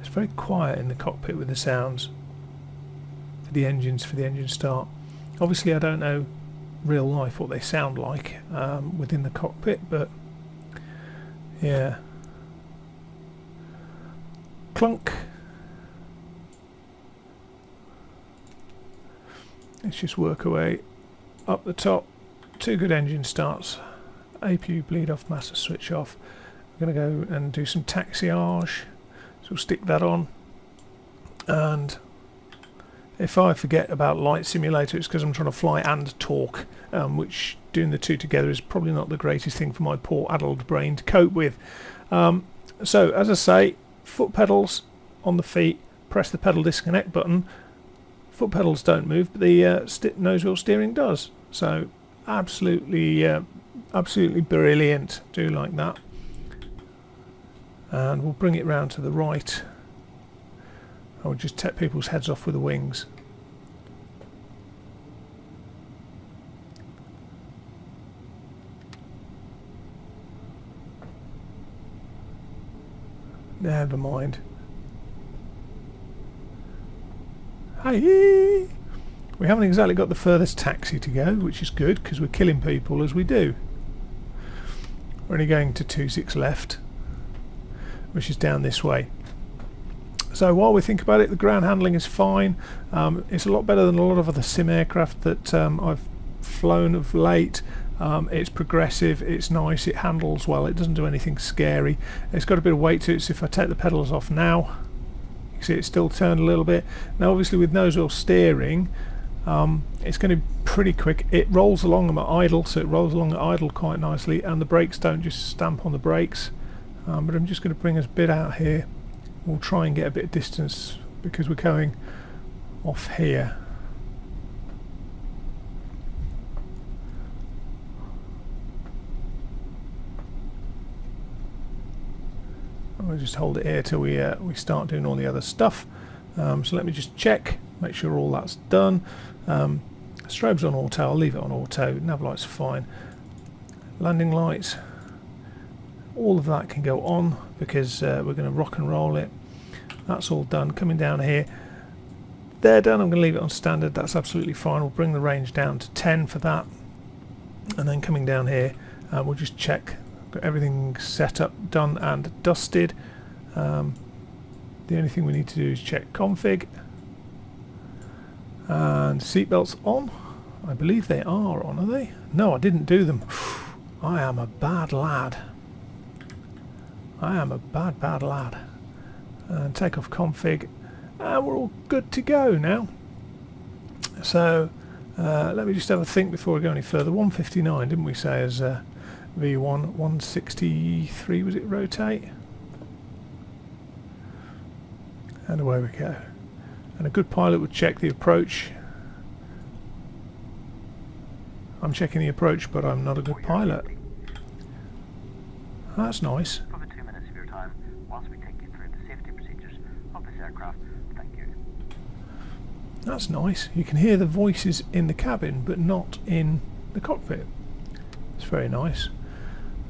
It's very quiet in the cockpit with the sounds for the engine start. Obviously I don't know real life what they sound like within the cockpit, but yeah. Clunk. Let's just work away up the top. 2 good engine starts. APU bleed off, master switch off. I'm going to go and do some taxiage, so we'll stick that on. And if I forget about Light Simulator, it's because I'm trying to fly and talk, which doing the two together is probably not the greatest thing for my poor adult brain to cope with. So as I say, foot pedals on the feet, press the pedal disconnect button. Foot pedals don't move, but the nose wheel steering does. So absolutely brilliant. Do like that. And we'll bring it round to the right. I'll just tap people's heads off with the wings. Never mind. Hey! We haven't exactly got the furthest taxi to go, which is good because we're killing people as we do. We're only going to 26 left, which is down this way. So while we think about it, the ground handling is fine. It's a lot better than a lot of other sim aircraft that I've flown of late. It's progressive, it's nice, it handles well, it doesn't do anything scary. It's got a bit of weight to it, so if I take the pedals off now, you can see it's still turned a little bit. Now obviously with nose wheel steering, it's going to be pretty quick. It rolls along at idle, so it rolls along at idle quite nicely, and the brakes don't just stamp on the brakes. But I'm just going to bring us a bit out here. We'll try and get a bit of distance because we're going off here. We'll just hold it here till we start doing all the other stuff. So let me just check, make sure all that's done. Strobes on auto, I'll leave it on auto. Nav lights are fine. Landing lights, all of that can go on because we're going to rock and roll it. That's all done. Coming down here, they're done. I'm going to leave it on standard. That's absolutely fine. We'll bring the range down to 10 for that, and then coming down here, we'll just check. Got everything set up, done and dusted. The only thing we need to do is check config and seatbelts on. I believe they are on, are they? No, I didn't do them. I am a bad lad. I am a bad lad. And takeoff config, and we're all good to go now. So let me just have a think before we go any further. 159, didn't we say, as V1, 163 was it rotate? And away we go. And a good pilot would check the approach. I'm checking the approach, but I'm not a good pilot. That's nice. For 2 minutes of your time, whilst we take you through the safety procedures of this aircraft. Thank you. That's nice. You can hear the voices in the cabin, but not in the cockpit. It's very nice.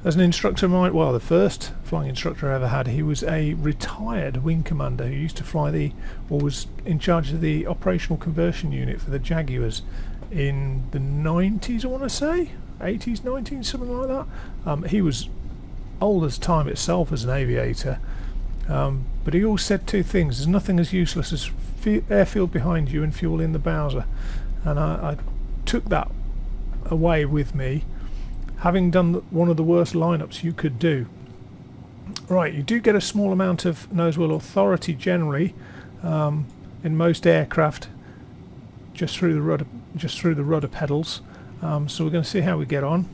As an instructor, the first flying instructor I ever had, he was a retired wing commander who used to fly or was in charge of the operational conversion unit for the Jaguars in the 90s, I want to say, 80s, 90s, something like that. He was old as time itself as an aviator, but he always said two things: there's nothing as useless as airfield behind you and fuel in the Bowser. And I took that away with me, having done one of the worst lineups you could do. Right, you do get a small amount of nose wheel authority generally in most aircraft just through the rudder pedals. So we're going to see how we get on.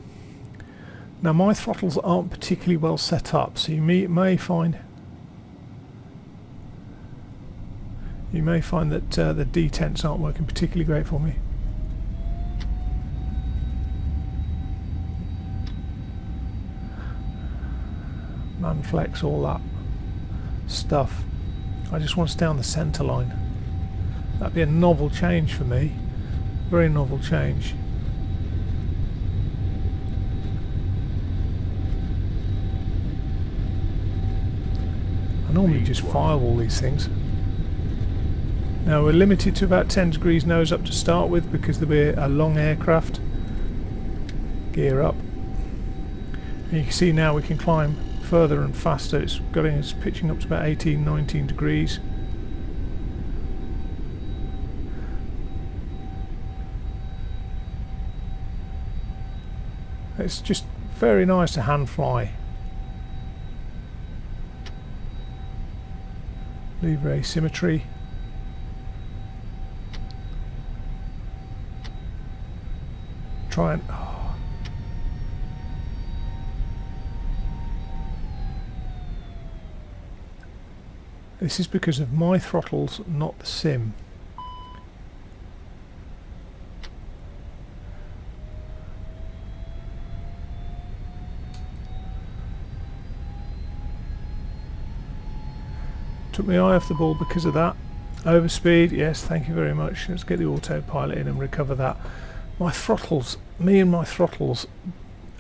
Now my throttles aren't particularly well set up, so you may find that the detents aren't working particularly great for me. hand flex, all that stuff. I just want to stay on the centre line. That'd be a novel change for me, very novel change. I normally just firewall these things. Now we're limited to about 10 degrees nose up to start with because there'll be a long aircraft. Gear up. And you can see now we can climb further and faster. It's pitching up to about 18-19 degrees. It's just very nice to hand fly. Lever asymmetry. Try and... Oh. This is because of my throttles, not the sim. Took my eye off the ball because of that. Overspeed, yes, thank you very much. Let's get the autopilot in and recover that. My throttles, me and my throttles,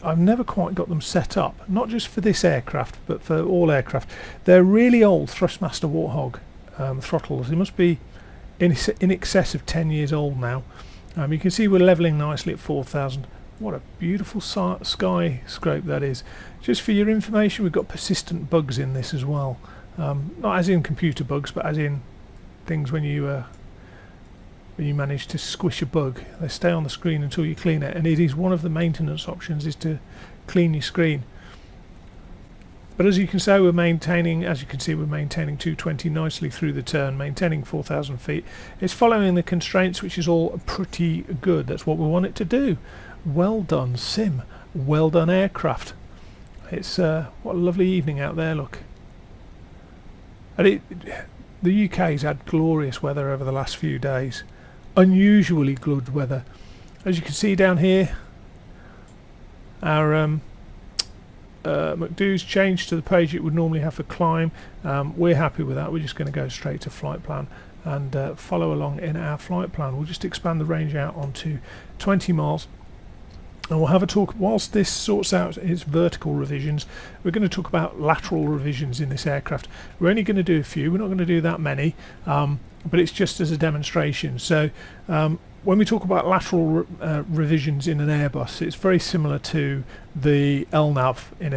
I've never quite got them set up. Not just for this aircraft, but for all aircraft. They're really old Thrustmaster Warthog throttles. They must be in excess of 10 years old now. You can see we're levelling nicely at 4,000. What a beautiful sky scrape that is. Just for your information, we've got persistent bugs in this as well. Not as in computer bugs, but as in things when you manage to squish a bug. They stay on the screen until you clean it, and it is one of the maintenance options is to clean your screen. But as you can see, we're maintaining 220 nicely through the turn, maintaining 4,000 feet. It's following the constraints, which is all pretty good. That's what we want it to do. Well done, sim. Well done, aircraft. It's what a lovely evening out there. Look. And the UK's had glorious weather over the last few days. Unusually good weather. As you can see down here, our McDoo's changed to the page it would normally have for climb. We're happy with that. We're just going to go straight to flight plan and follow along in our flight plan. We'll just expand the range out onto 20 miles. And we'll have a talk, whilst this sorts out its vertical revisions, we're going to talk about lateral revisions in this aircraft. We're only going to do a few, we're not going to do that many, but it's just as a demonstration. So when we talk about lateral revisions in an Airbus, it's very similar to the LNAV in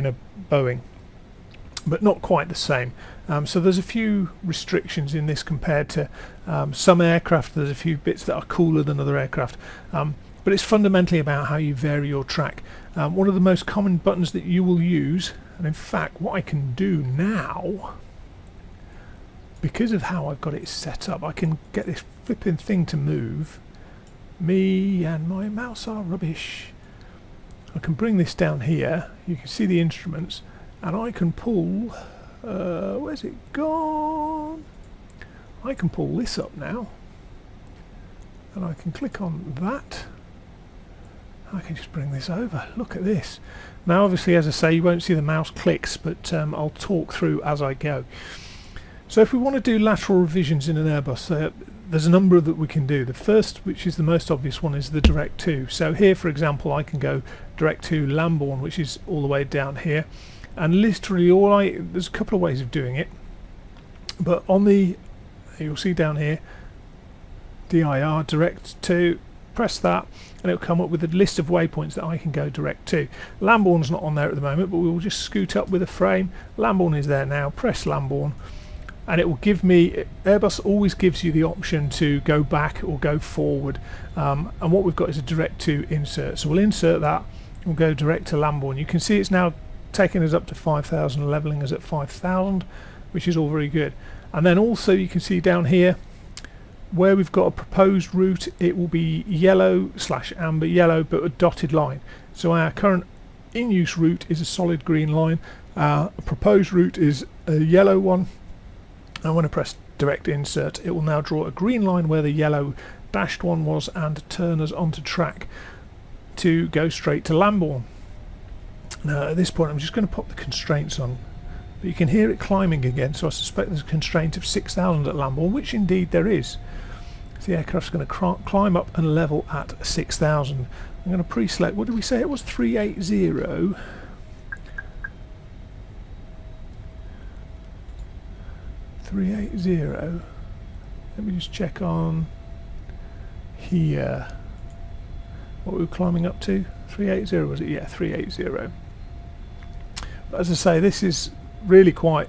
a Boeing, but not quite the same. So there's a few restrictions in this compared to some aircraft. There's a few bits that are cooler than other aircraft. But it's fundamentally about how you vary your track. One of the most common buttons that you will use, and in fact what I can do now, because of how I've got it set up, I can get this flipping thing to move. Me and my mouse are rubbish. I can bring this down here, you can see the instruments, and I can pull, where's it gone? I can pull this up now, and I can click on that. I can just bring this over. Look at this. Now obviously, as I say, you won't see the mouse clicks, but I'll talk through as I go. So if we want to do lateral revisions in an Airbus, there's a number that we can do. The first, which is the most obvious one, is the direct to. So here, for example, I can go direct to Lambourne, which is all the way down here, and literally there's a couple of ways of doing it, but on the, you'll see down here, DIR, direct to, press that and it'll come up with a list of waypoints that I can go direct to. Lambourne's not on there at the moment, but we will just scoot up with a frame. Lambourne is there now. Press Lambourne and it will give me, Airbus always gives you the option to go back or go forward, and what we've got is a direct to insert. So we'll insert that, we'll go direct to Lambourne. You can see it's now taking us up to 5,000, levelling us at 5,000, which is all very good. And then also you can see down here where we've got a proposed route, it will be yellow / amber yellow, but a dotted line. So our current in use route is a solid green line. A proposed route is a yellow one. And when I press direct insert, it will now draw a green line where the yellow dashed one was and turn us onto track to go straight to Lambourne. Now at this point I'm just going to pop the constraints on, but you can hear it climbing again, so I suspect there's a constraint of 6,000 at Lambourne, which indeed there is. So the aircraft's going to climb up and level at 6,000. I'm going to pre-select, what did we say it was, 380? 380. Let me just check on here what we were climbing up to. 380 was it? Yeah, 380. But as I say, this is really quite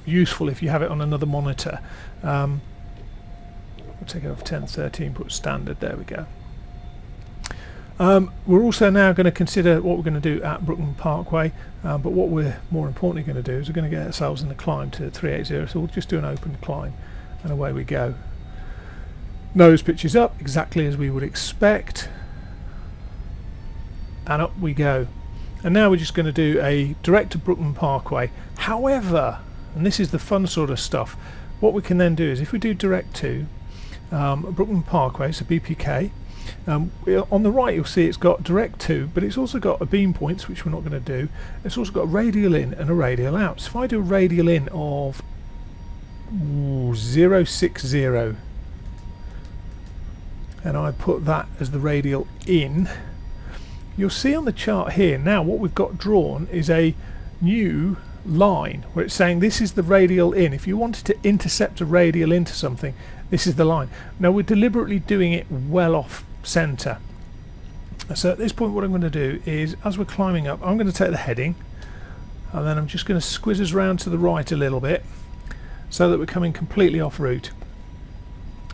useful if you have it on another monitor. We'll take it off 1013, put standard, there we go. We're also now going to consider what we're going to do at Brookman Parkway, but what we're more importantly going to do is we're going to get ourselves in the climb to 380, so we'll just do an open climb and away we go. Nose pitches up exactly as we would expect, and up we go. And now we're just going to do a direct to Brookman Parkway. However, and this is the fun sort of stuff, what we can then do is if we do direct to Brookman Parkway, so BPK, on the right you'll see it's got direct to, but it's also got a beam points, which we're not going to do. It's also got a radial in and a radial out. So if I do a radial in of 060 and I put that as the radial in, you'll see on the chart here now what we've got drawn is a new line where it's saying this is the radial in. If you wanted to intercept a radial into something, this is the line. Now we're deliberately doing it well off center. So at this point what I'm going to do is, as we're climbing up, I'm going to take the heading and then I'm just going to squiz us round to the right a little bit so that we're coming completely off route.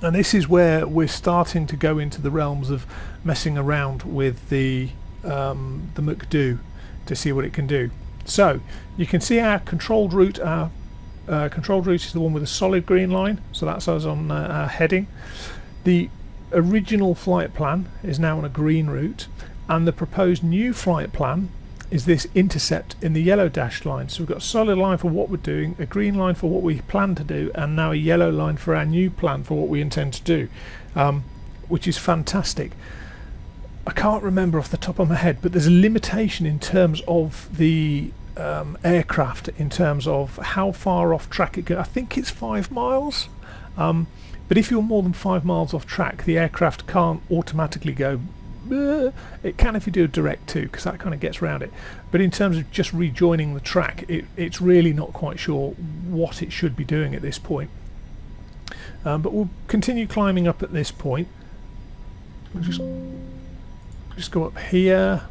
And this is where we're starting to go into the realms of messing around with the McDoo to see what it can do. So you can see our controlled route. Our controlled route is the one with a solid green line, so that's us on our heading. The original flight plan is now on a green route, and the proposed new flight plan is this intercept in the yellow dashed line. So we've got a solid line for what we're doing, a green line for what we plan to do, and now a yellow line for our new plan for what we intend to do, which is fantastic. I can't remember off the top of my head, but there's a limitation in terms of the aircraft, in terms of how far off track it goes. I think it's 5 miles, but if you're more than 5 miles off track, the aircraft can't automatically go. It can if you do a direct to, because that kind of gets around it, but in terms of just rejoining the track, it's really not quite sure what it should be doing at this point. But we'll continue climbing up at this point. We'll just go up here,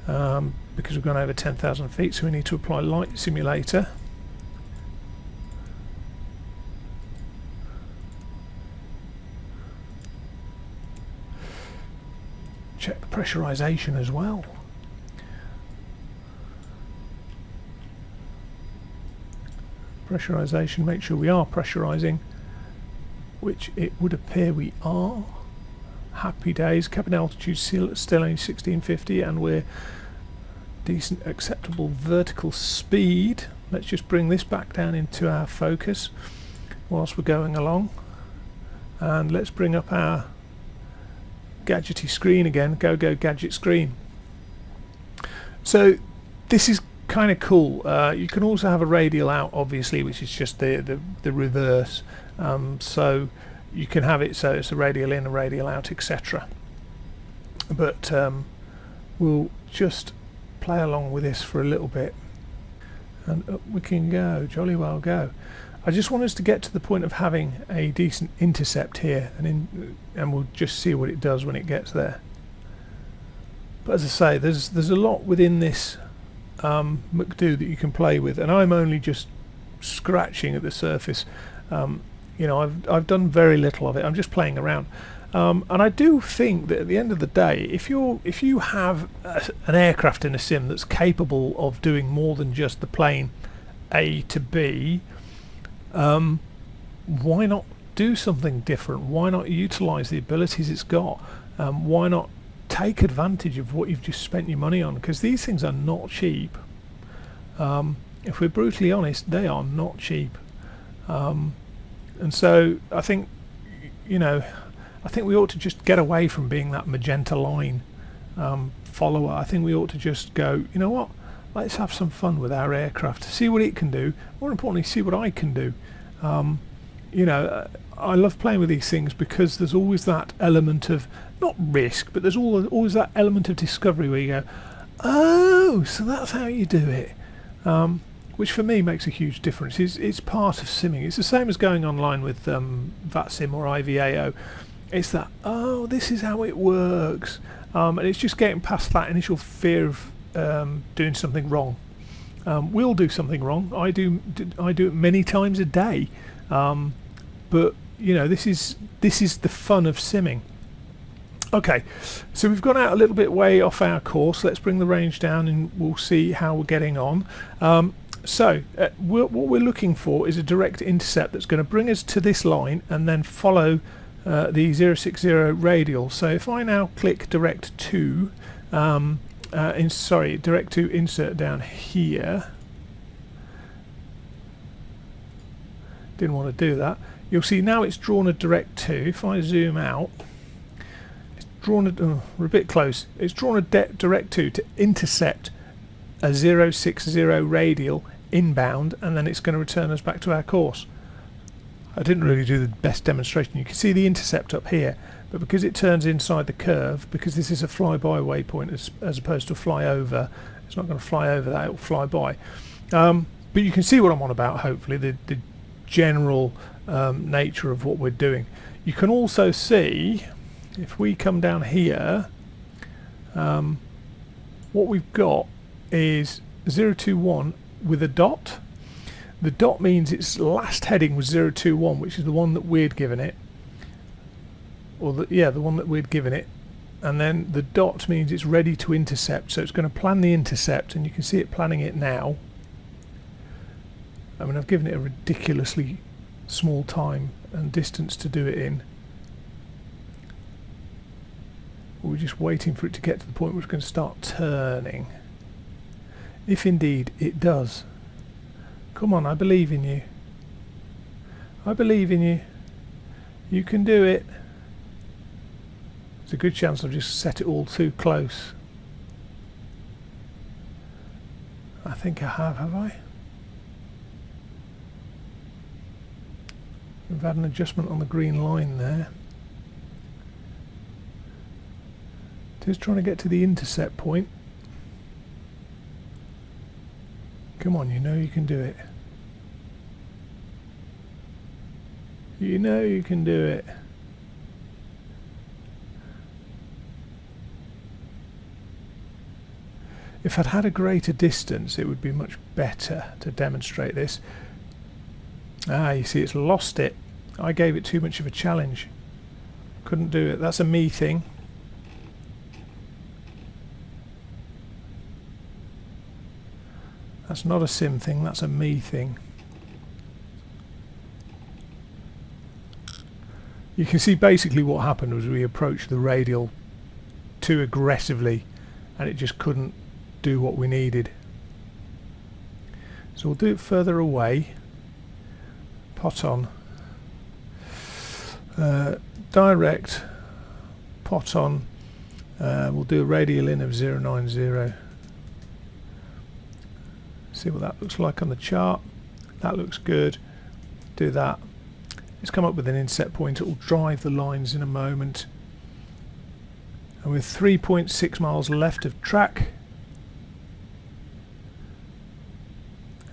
because we've gone over 10,000 feet, so we need to apply light simulator. Check the pressurization as well. Pressurization, make sure we are pressurizing, which it would appear we are. Happy days. Cabin altitude still only 1650, and we're decent acceptable vertical speed. Let's just bring this back down into our focus whilst we're going along, and let's bring up our gadgety screen again. Go gadget screen. So this is kind of cool. You can also have a radial out, obviously, which is just the reverse. So you can have it so it's a radial in, a radial out, etc. But we'll just play along with this for a little bit, and up we can go, jolly well go. I just want us to get to the point of having a decent intercept here, and we'll just see what it does when it gets there. But as I say, there's a lot within this McDoo that you can play with, and I'm only just scratching at the surface. You know, I've done very little of it. I'm just playing around, and I do think that at the end of the day, if you have an aircraft in a sim that's capable of doing more than just the plane A to B, why not do something different? Why not utilize the abilities it's got? Why not take advantage of what you've just spent your money on? Because these things are not cheap. If we're brutally honest, they are not cheap. And so I think, you know, I think we ought to just get away from being that magenta line follower. I think we ought to just go, you know what, let's have some fun with our aircraft, see what it can do, more importantly see what I can do. You know, I love playing with these things because there's always that element of, not risk, but there's always that element of discovery where you go, oh, so that's how you do it, which for me makes a huge difference. It's part of simming. It's the same as going online with VATSIM or IVAO. It's that, oh, this is how it works, and it's just getting past that initial fear of doing something wrong. We'll do something wrong. I do it many times a day, but you know, this is the fun of simming. Okay, so we've gone out a little bit way off our course. Let's bring the range down and we'll see how we're getting on. What we're looking for is a direct intercept that's going to bring us to this line and then follow the 060 radial. So if I now click direct to, direct to insert down here. Didn't want to do that. You'll see now it's drawn a direct to. If I zoom out, it's drawn we're a bit close. It's drawn a direct to intercept a 060 radial inbound, and then it's going to return us back to our course. I didn't really do the best demonstration. You can see the intercept up here, but because it turns inside the curve, because this is a flyby waypoint as opposed to a flyover, it's not going to fly over that, it will fly by. But you can see what I'm on about, hopefully, the general nature of what we're doing. You can also see, if we come down here, what we've got is 021 with a dot. The dot means its last heading was 021, which is the one that we'd given it, or the one that we'd given it, and then the dot means it's ready to intercept, so it's going to plan the intercept, and you can see it planning it now. I mean, I've given it a ridiculously small time and distance to do it in. We're just waiting for it to get to the point where it's going to start turning. If indeed it does. Come on, I believe in you. I believe in you. You can do it. There's a good chance I've just set it all too close. I think I have I? We've had an adjustment on the green line there. Just trying to get to the intercept point. Come on, you know you can do it. You know you can do it. If I'd had a greater distance, it would be much better to demonstrate this. Ah, you see, it's lost it. I gave it too much of a challenge. Couldn't do it. That's a me thing. That's not a sim thing, that's a me thing. You can see basically what happened was we approached the radial too aggressively and it just couldn't do what we needed. So we'll do it further away. Pot on. Direct. Pot on. We'll do a radial in of 090. See what that looks like on the chart. That looks good. Do that. Let's come up with an inset point. It will drive the lines in a moment. And with 3.6 miles left of track,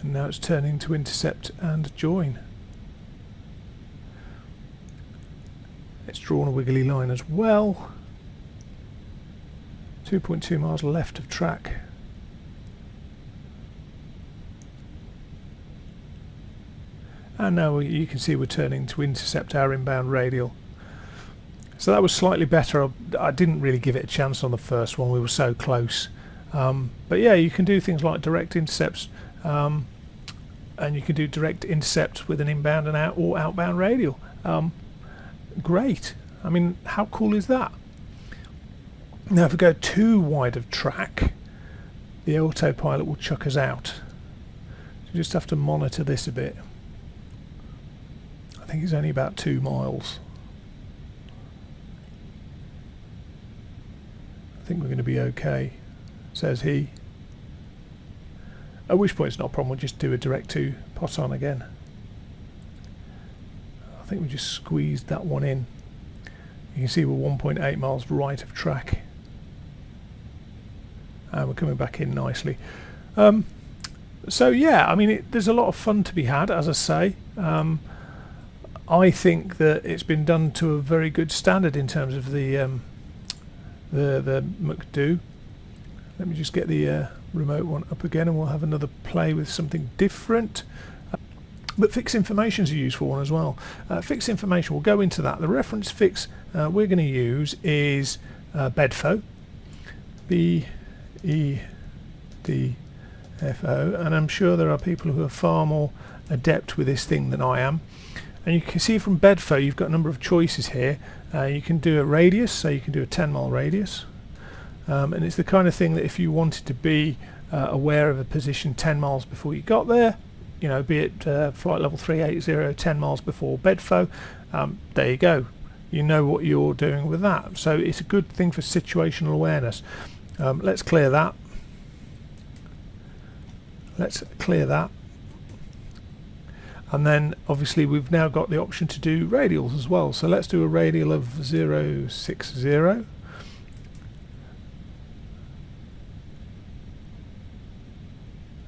and now it's turning to intercept and join. It's drawn a wiggly line as well. 2.2 miles left of track. And now you can see we're turning to intercept our inbound radial. So that was slightly better. I didn't really give it a chance on the first one, we were so close. But yeah, you can do things like direct intercepts, and you can do direct intercept with an inbound and or outbound radial. Great. I mean, how cool is that? Now if we go too wide of track, the autopilot will chuck us out. So you just have to monitor this a bit. I think it's only about 2 miles. I think we're going to be okay, says he. At which point it's not a problem, we'll just do a direct to pot on again. I think we just squeezed that one in. You can see we're 1.8 miles right of track. And we're coming back in nicely. So yeah, I mean, there's a lot of fun to be had, as I say. I think that it's been done to a very good standard in terms of the McDoo. Let me just get the remote one up again, and we'll have another play with something different. But fix information is a useful one as well. Fix information, we'll go into that. The reference fix we're going to use is BEDFO, B-E-D-F-O, and I'm sure there are people who are far more adept with this thing than I am. And you can see from BEDFO you've got a number of choices here. You can do a radius, so you can do a 10-mile radius. And it's the kind of thing that if you wanted to be aware of a position 10 miles before you got there, you know, be it flight level 380, 10 miles before BEDFO, there you go. You know what you're doing with that. So it's a good thing for situational awareness. Let's clear that. Let's clear that. And then obviously we've now got the option to do radials as well. So let's do a radial of 060.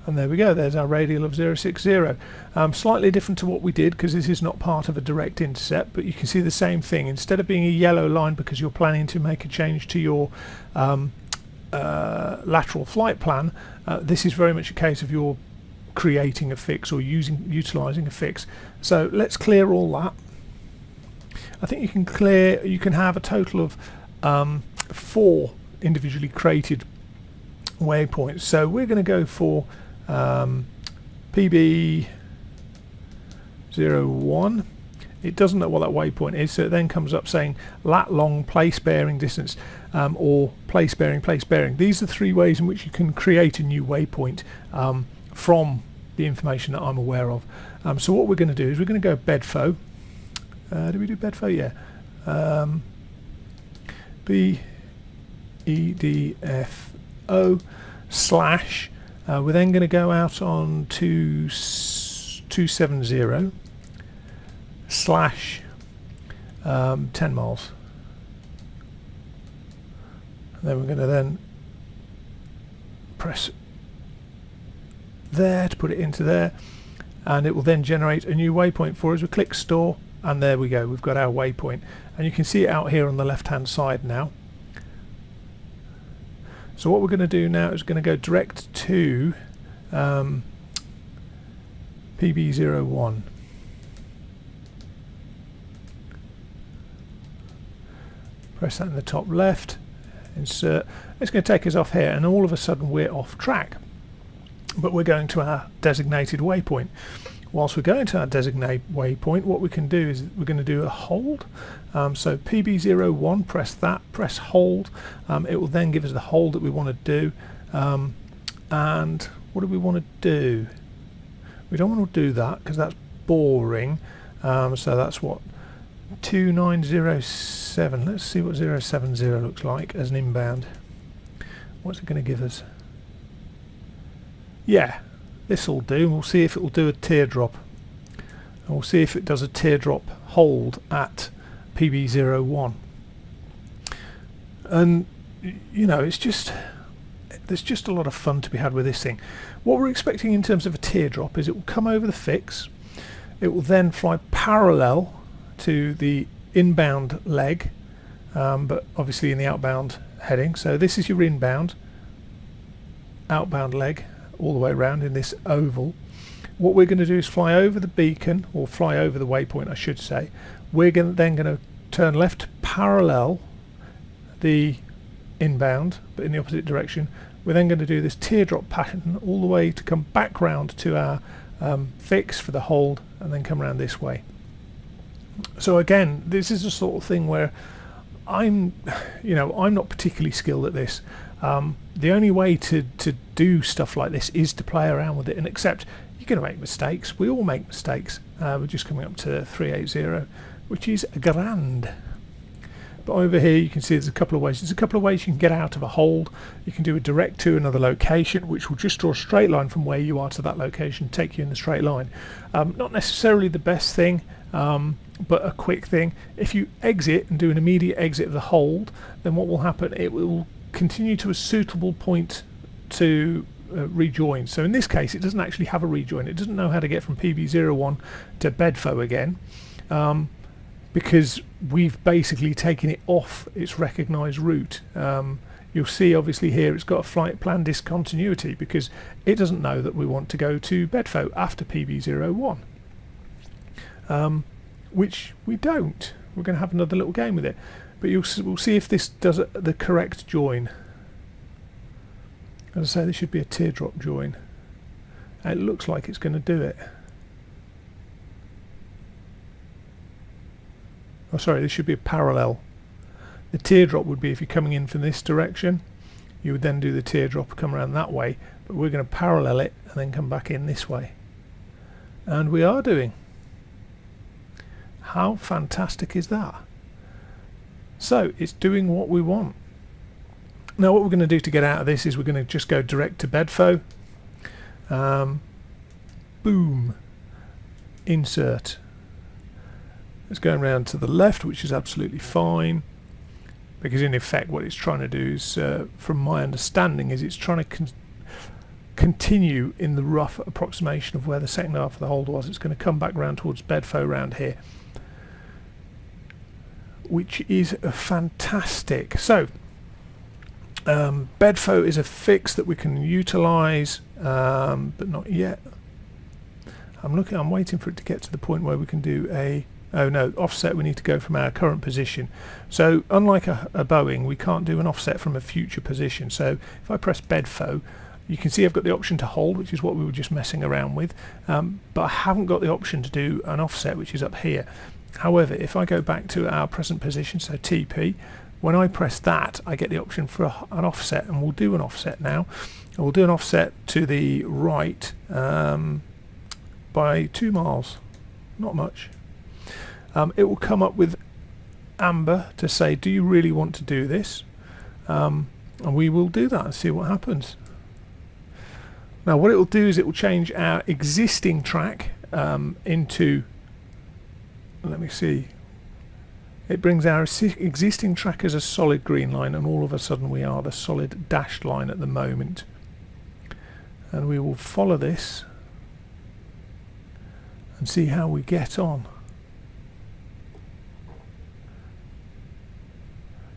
And there we go, there's our radial of 060. Slightly different to what we did because this is not part of a direct intercept, but you can see the same thing. Instead of being a yellow line because you're planning to make a change to your lateral flight plan, this is very much a case of you're creating a fix or utilising a fix. So let's clear all that. I think you can have a total of 4 individually created waypoints. So we're going to go for PB01. It doesn't know what that waypoint is, so it then comes up saying lat long place bearing distance or place bearing. These are 3 ways in which you can create a new waypoint from the information that I'm aware of. So what we're going to do is we're going to go BEDFO. Do we do BEDFO? Yeah. BEDFO slash. We're then going to go out on 270 slash 10 miles. And then we're going to then press there to put it into there, and it will then generate a new waypoint for us. We click store, and there we go, we've got our waypoint, and you can see it out here on the left hand side now. So what we're going to do now is going to go direct to PB01. Press that in the top left, insert. It's going to take us off here, and all of a sudden we're off track. But we're going to our designated waypoint. Whilst we're going to our designated waypoint, what we can do is we're going to do a hold. So PB01, press that, press hold. It will then give us the hold that we want to do. And what do we want to do? We don't want to do that because that's boring. So that's what, 2907. Let's see what 070 looks like as an inbound. What's it going to give us? Yeah, this will do. We'll see if it will do a teardrop. And we'll see if it does a teardrop hold at PB01. And you know, there's just a lot of fun to be had with this thing. What we're expecting in terms of a teardrop is it will come over the fix. It will then fly parallel to the inbound leg, but obviously in the outbound heading. So this is your inbound, outbound leg, all the way around in this oval. What we're going to do is fly over the beacon, or fly over the waypoint I should say. We're then going to turn left parallel the inbound but in the opposite direction. We're then going to do this teardrop pattern all the way to come back round to our fix for the hold, and then come around this way. So again, this is the sort of thing where I'm not particularly skilled at this. The only way to do stuff like this is to play around with it and accept you're going to make mistakes. We all make mistakes. We're just coming up to 380, which is grand. But over here you can see there's a couple of ways. There's a couple of ways you can get out of a hold. You can do a direct to another location, which will just draw a straight line from where you are to that location, take you in the straight line. Not necessarily the best thing, but a quick thing. If you exit and do an immediate exit of the hold, then what will happen, it will continue to a suitable point to rejoin. So in this case it doesn't actually have a rejoin. It doesn't know how to get from PB01 to Bedfo again, because we've basically taken it off its recognised route. You'll see obviously here it's got a flight plan discontinuity because it doesn't know that we want to go to Bedfo after PB01, which we don't. We're going to have another little game with it, but we'll see if this does the correct join. As I say, this should be a teardrop join. It looks like it's going to do it. Oh, sorry, this should be a parallel. The teardrop would be if you're coming in from this direction, you would then do the teardrop, come around that way, but we're going to parallel it and then come back in this way. And we are doing. How fantastic is that? So it's doing what we want. Now what we're going to do to get out of this is we're going to just go direct to Bedfo. Boom. Insert. It's going around to the left, which is absolutely fine, because in effect what it's trying to do is, from my understanding, is it's trying to continue in the rough approximation of where the second half of the hold was. It's going to come back round towards Bedfo round here, which is fantastic. So Bedfo is a fix that we can utilise, but not yet. I'm waiting for it to get to the point where we can do a offset. We need to go from our current position. So unlike a Boeing, we can't do an offset from a future position. So if I press Bedfo, you can see I've got the option to hold, which is what we were just messing around with, but I haven't got the option to do an offset, which is up here. However, if I go back to our present position, so TP, when I press that, I get the option for an offset, and we'll do an offset now. And we'll do an offset to the right by 2 miles, not much. It will come up with amber to say, do you really want to do this? And we will do that and see what happens. Now what it will do is it will change our existing track into, let me see, it brings our existing track as a solid green line, and all of a sudden we are the solid dashed line at the moment. And we will follow this and see how we get on.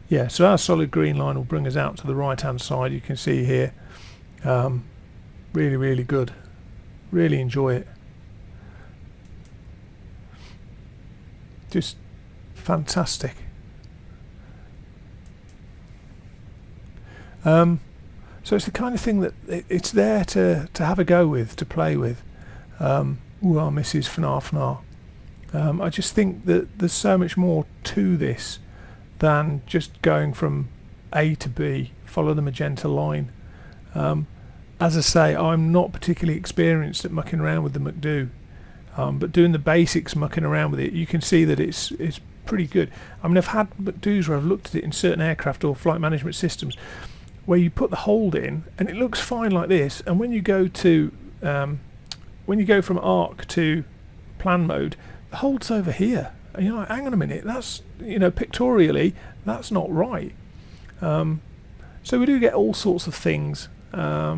Yeah, so our solid green line will bring us out to the right hand side. You can see here, really, really good. Really enjoy it. Just fantastic. So it's the kind of thing that it's there to have a go with, to play with. Ooh, our misses FNAR. I just think that there's so much more to this than just going from A to B, follow the magenta line. As I say, I'm not particularly experienced at mucking around with the McDoo, but doing the basics, mucking around with it, you can see that it's pretty good. I mean, I've had McDoos where I've looked at it in certain aircraft or flight management systems where you put the hold in and it looks fine like this, and when you go to when you go from arc to plan mode, the hold's over here. And you're like, hang on a minute, that's, you know, pictorially that's not right. So we do get all sorts of things, but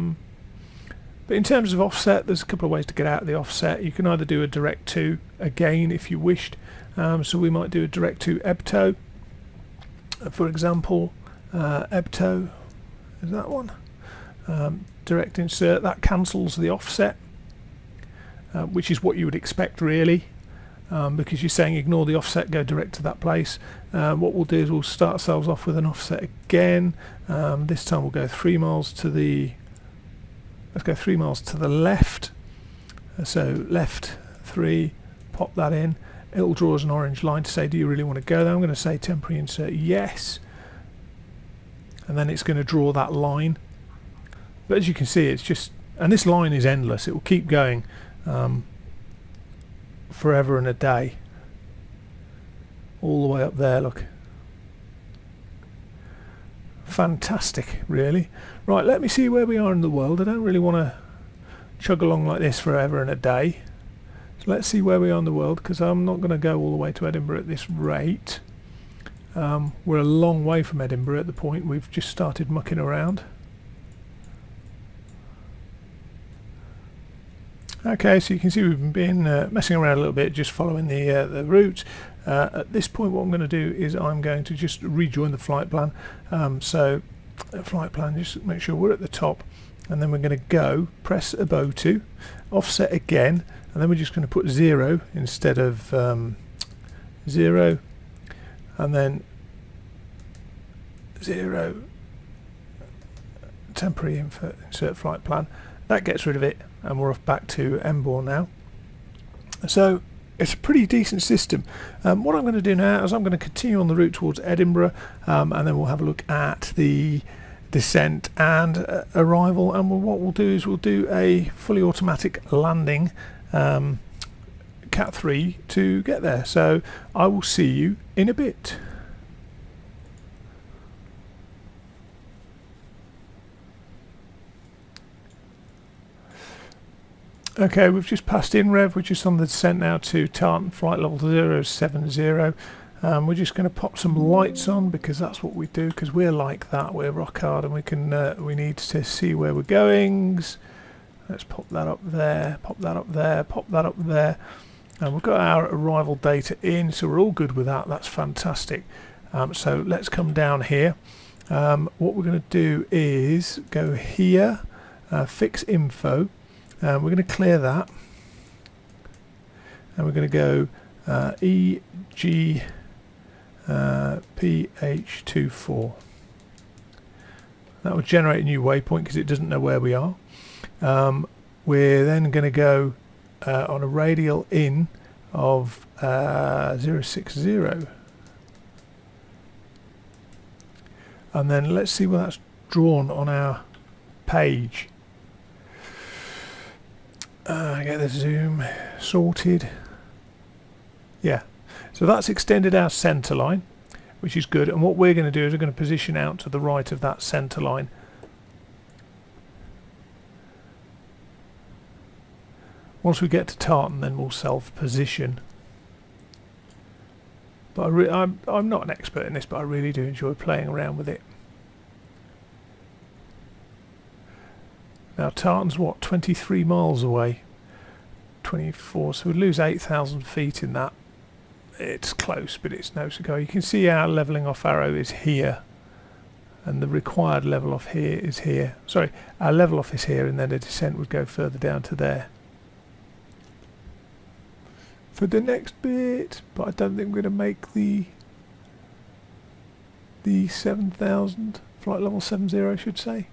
in terms of offset, there's a couple of ways to get out of the offset. You can either do a direct to again if you wished, so we might do a direct to EBTO, for example. EBTO is that one. Direct insert, that cancels the offset, which is what you would expect really. Because you're saying ignore the offset, go direct to that place. What we'll do is we'll start ourselves off with an offset again. This time we'll go 3 miles to the, let's go 3 miles to the left. So left 3, pop that in. It'll draw us an orange line to say, do you really want to go there? I'm going to say temporary insert yes. And then it's going to draw that line. But as you can see, it's just, and this line is endless. It will keep going. Forever and a day, all the way up there, look. fantastic, really. Right, let me see where we are in the world. I don't really want to chug along like this forever and a day. So let's see where we are in the world, because I'm not going to go all the way to Edinburgh at this rate. We're a long way from Edinburgh at the point we've just started mucking around. Okay, so you can see we've been messing around a little bit, just following the route. At this point, what I'm going to do is I'm going to just rejoin the flight plan. So, flight plan, just make sure we're at the top, and then we're going to go press above to offset again, and then we're just going to put 0 instead of 0, and then 0 temporary insert flight plan. That gets rid of it, and we're off back to Emborn now. So it's a pretty decent system. What I'm going to do now is I'm going to continue on the route towards Edinburgh, and then we'll have a look at the descent and arrival, and what we'll do is we'll do a fully automatic landing, Cat 3 to get there. So I will see you in a bit. Okay, we've just passed INREV. We're just on the descent now to Tartan, flight level 070. We're just going to pop some lights on, because that's what we do, because we're like that, we're rock hard, and we need to see where we're going. Let's pop that up there, pop that up there, pop that up there, and we've got our arrival data in, so we're all good with that. That's fantastic. So let's come down here. What we're going to do is go here, fix info. We're going to clear that, and we're going to go PH24. That will generate a new waypoint because it doesn't know where we are. We're then going to go on a radial in of 060, and then let's see where that's drawn on our page. Get the zoom sorted. Yeah, so that's extended our centre line, which is good, and what we're going to do is we're going to position out to the right of that centre line. Once we get to Tartan, then we'll self-position. But I'm not an expert in this, but I really do enjoy playing around with it. Now Tartan's what, 23 miles away? 24, so we'd lose 8,000 feet in that. It's close, but it's no cigar. You can see our levelling off arrow is here, and the required level off here is here. Sorry, our level off is here, and then the descent would go further down to there for the next bit. But I don't think we're going to make the 7,000, flight level 70, I should say.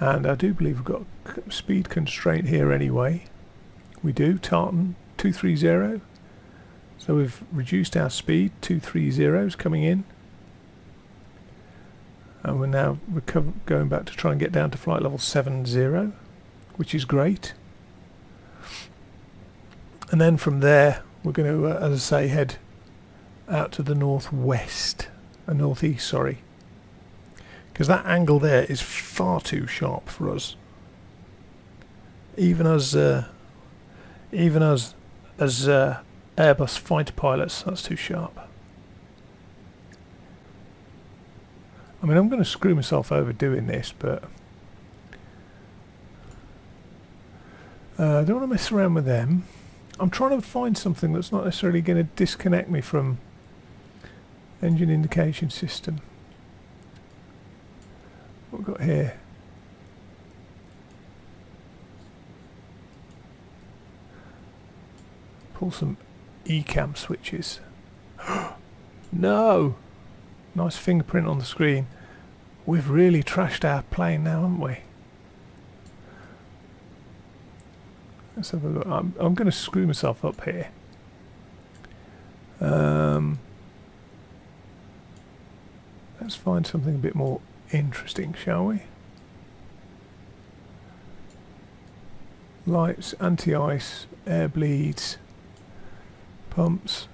And I do believe we've got a speed constraint here anyway. We do, Tartan 230. So we've reduced our speed, 230 is coming in. And we're now going back to try and get down to flight level 70, which is great. And then from there, we're going to, as I say, head out to the northwest, northeast, sorry. Because that angle there is far too sharp for us. Even as Airbus fighter pilots, that's too sharp. I mean, I'm going to screw myself over doing this, but I don't want to mess around with them. I'm trying to find something that's not necessarily going to disconnect me from engine indication system. What we've got here? Pull some ECAM switches. No! Nice fingerprint on the screen. We've really trashed our plane now, haven't we? Let's have a look. I'm going to screw myself up here. Let's find something a bit more interesting, shall we? Lights, anti-ice, air bleeds, pumps.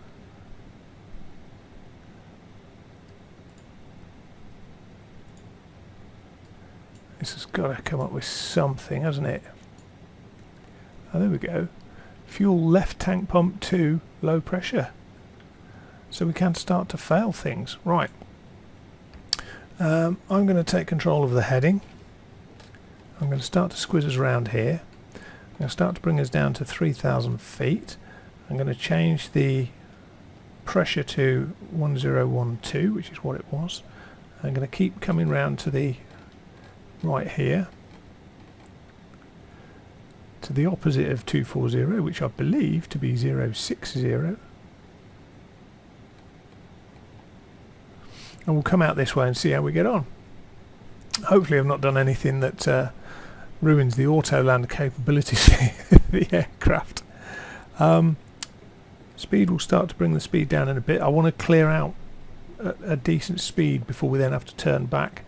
This has got to come up with something, hasn't it? Oh, there we go. Fuel left tank pump 2, low pressure. So we can start to fail things. Right. I'm going to take control of the heading. I'm going to start to squiz us around here. I'm going to start to bring us down to 3,000 feet. I'm going to change the pressure to 1012, which is what it was. I'm going to keep coming round to the right here, to the opposite of 240, which I believe to be 060. And we'll come out this way and see how we get on. Hopefully I've not done anything that ruins the Autoland capabilities of the aircraft. Speed will start to bring the speed down in a bit. I want to clear out a decent speed before we then have to turn back.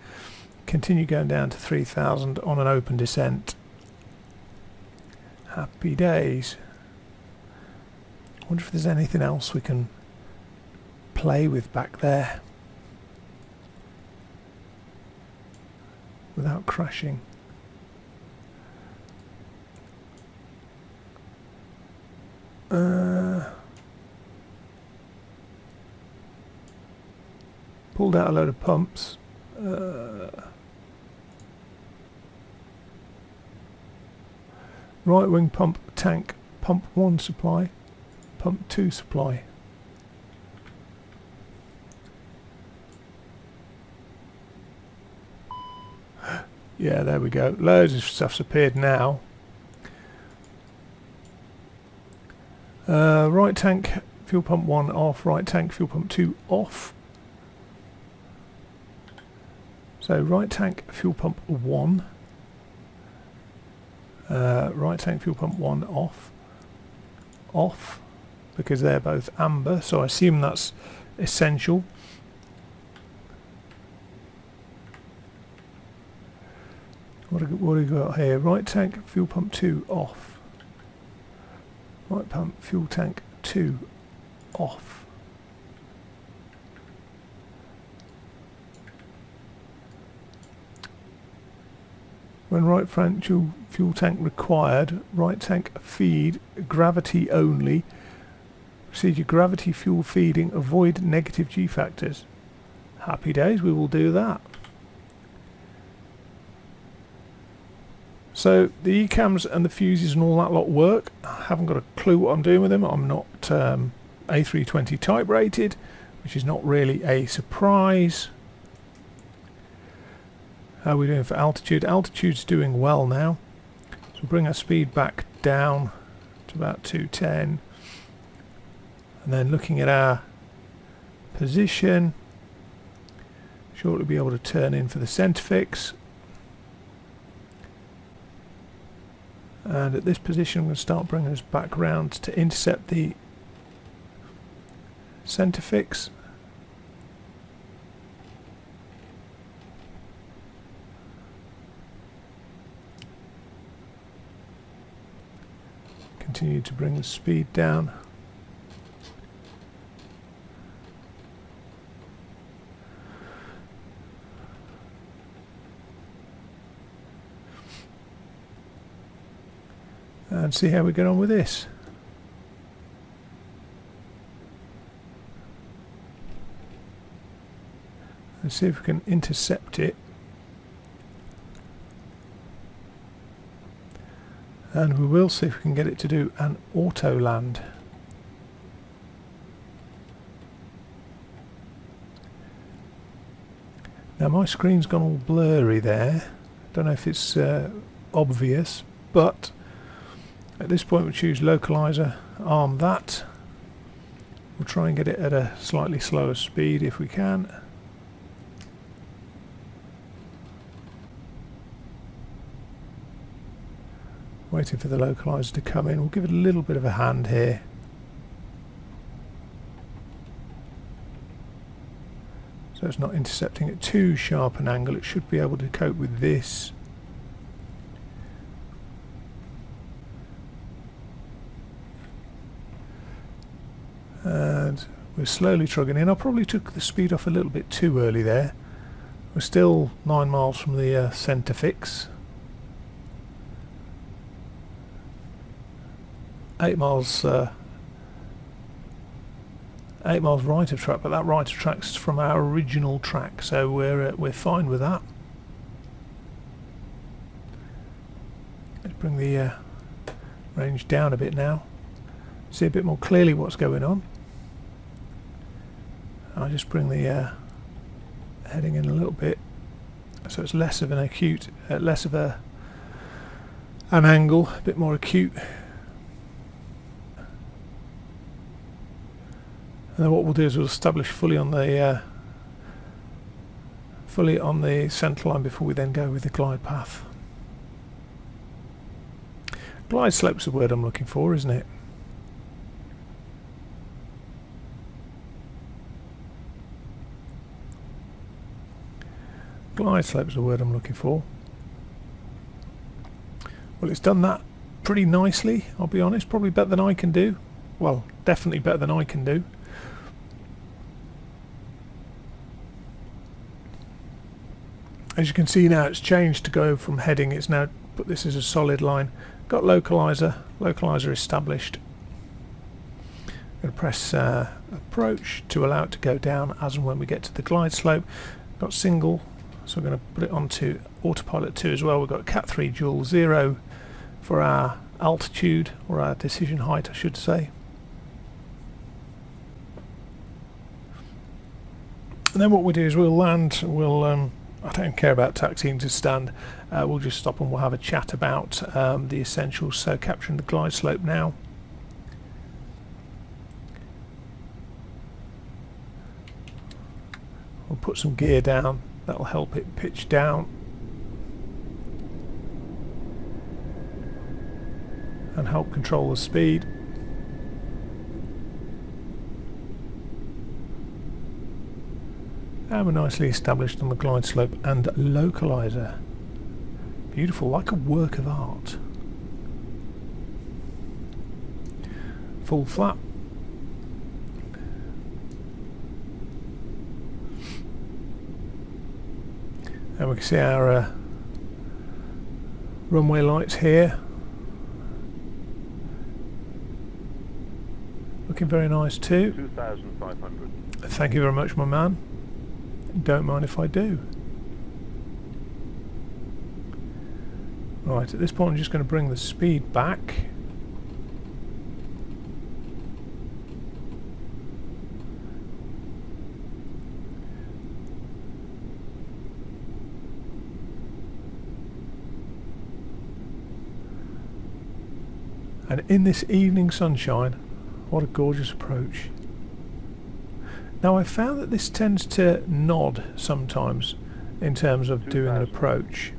Continue going down to 3,000 on an open descent. Happy days. I wonder if there's anything else we can play with back there without crashing. Pulled out a load of pumps. Right wing pump tank, pump 1 supply, pump 2 supply. Yeah, there we go. Loads of stuff's appeared now. Right tank fuel pump 1 off, right tank fuel pump 2 off. So right tank fuel pump 1, right tank fuel pump 1 off, because they're both amber, so I assume that's essential. What have we got here? Right tank fuel pump 2 off, right pump fuel tank 2 off. When right front fuel tank required, right tank feed, gravity only. Procedure gravity fuel feeding, avoid negative G factors. Happy days, we will do that. So the ECAMs and the fuses and all that lot work. I haven't got a clue what I'm doing with them. I'm not A320 type rated, which is not really a surprise. How are we doing for altitude? Altitude's doing well now. So we'll bring our speed back down to about 210. And then looking at our position, shortly be able to turn in for the centre fix. And at this position I'm going to start bringing us back round to intercept the centre fix. Continue to bring the speed down. And see how we get on with this. And see if we can intercept it. And we will see if we can get it to do an Autoland. Now my screen's gone all blurry there. Don't know if it's obvious, but at this point we'll choose localizer, arm that. We'll try and get it at a slightly slower speed if we can. Waiting for the localizer to come in. We'll give it a little bit of a hand here. So it's not intercepting at too sharp an angle. It should be able to cope with this. And we're slowly trugging in. I probably took the speed off a little bit too early there. We're still 9 miles from the centre fix. 8 miles 8 miles right of track, but that right of track's from our original track, so we're fine with that. Let's bring the range down a bit now, see a bit more clearly what's going on. I'll just bring the heading in a little bit so it's less of an acute, less of an angle, a bit more acute. And then what we'll do is we'll establish fully on the centre line before we then go with the glide path. Glide slope's the word I'm looking for, isn't it? Glide slope's the word I'm looking for. Well, it's done that pretty nicely, I'll be honest. Probably better than I can do. Well, definitely better than I can do. As you can see now, it's changed to go from heading. It's now put this as a solid line. Got localizer established. I'm going to press approach to allow it to go down as and when we get to the glide slope. Got single, so we're going to put it onto autopilot 2 as well. We've got Cat 3 dual 0 for our altitude, or our decision height I should say. And then what we do is we'll land, I don't care about taxiing to stand, we'll just stop and we'll have a chat about the essentials. So capturing the glide slope now. We'll put some gear down, that'll help it pitch down and help control the speed. And we're nicely established on the glide slope and localizer. Beautiful, like a work of art. Full flap. And we can see our runway lights here. Looking very nice too. 2,500. Thank you very much, my man. Don't mind if I do. Right, at this point I'm just going to bring the speed back. And in this evening sunshine, what a gorgeous approach. Now I've found that this tends to nod sometimes in terms of doing an approach.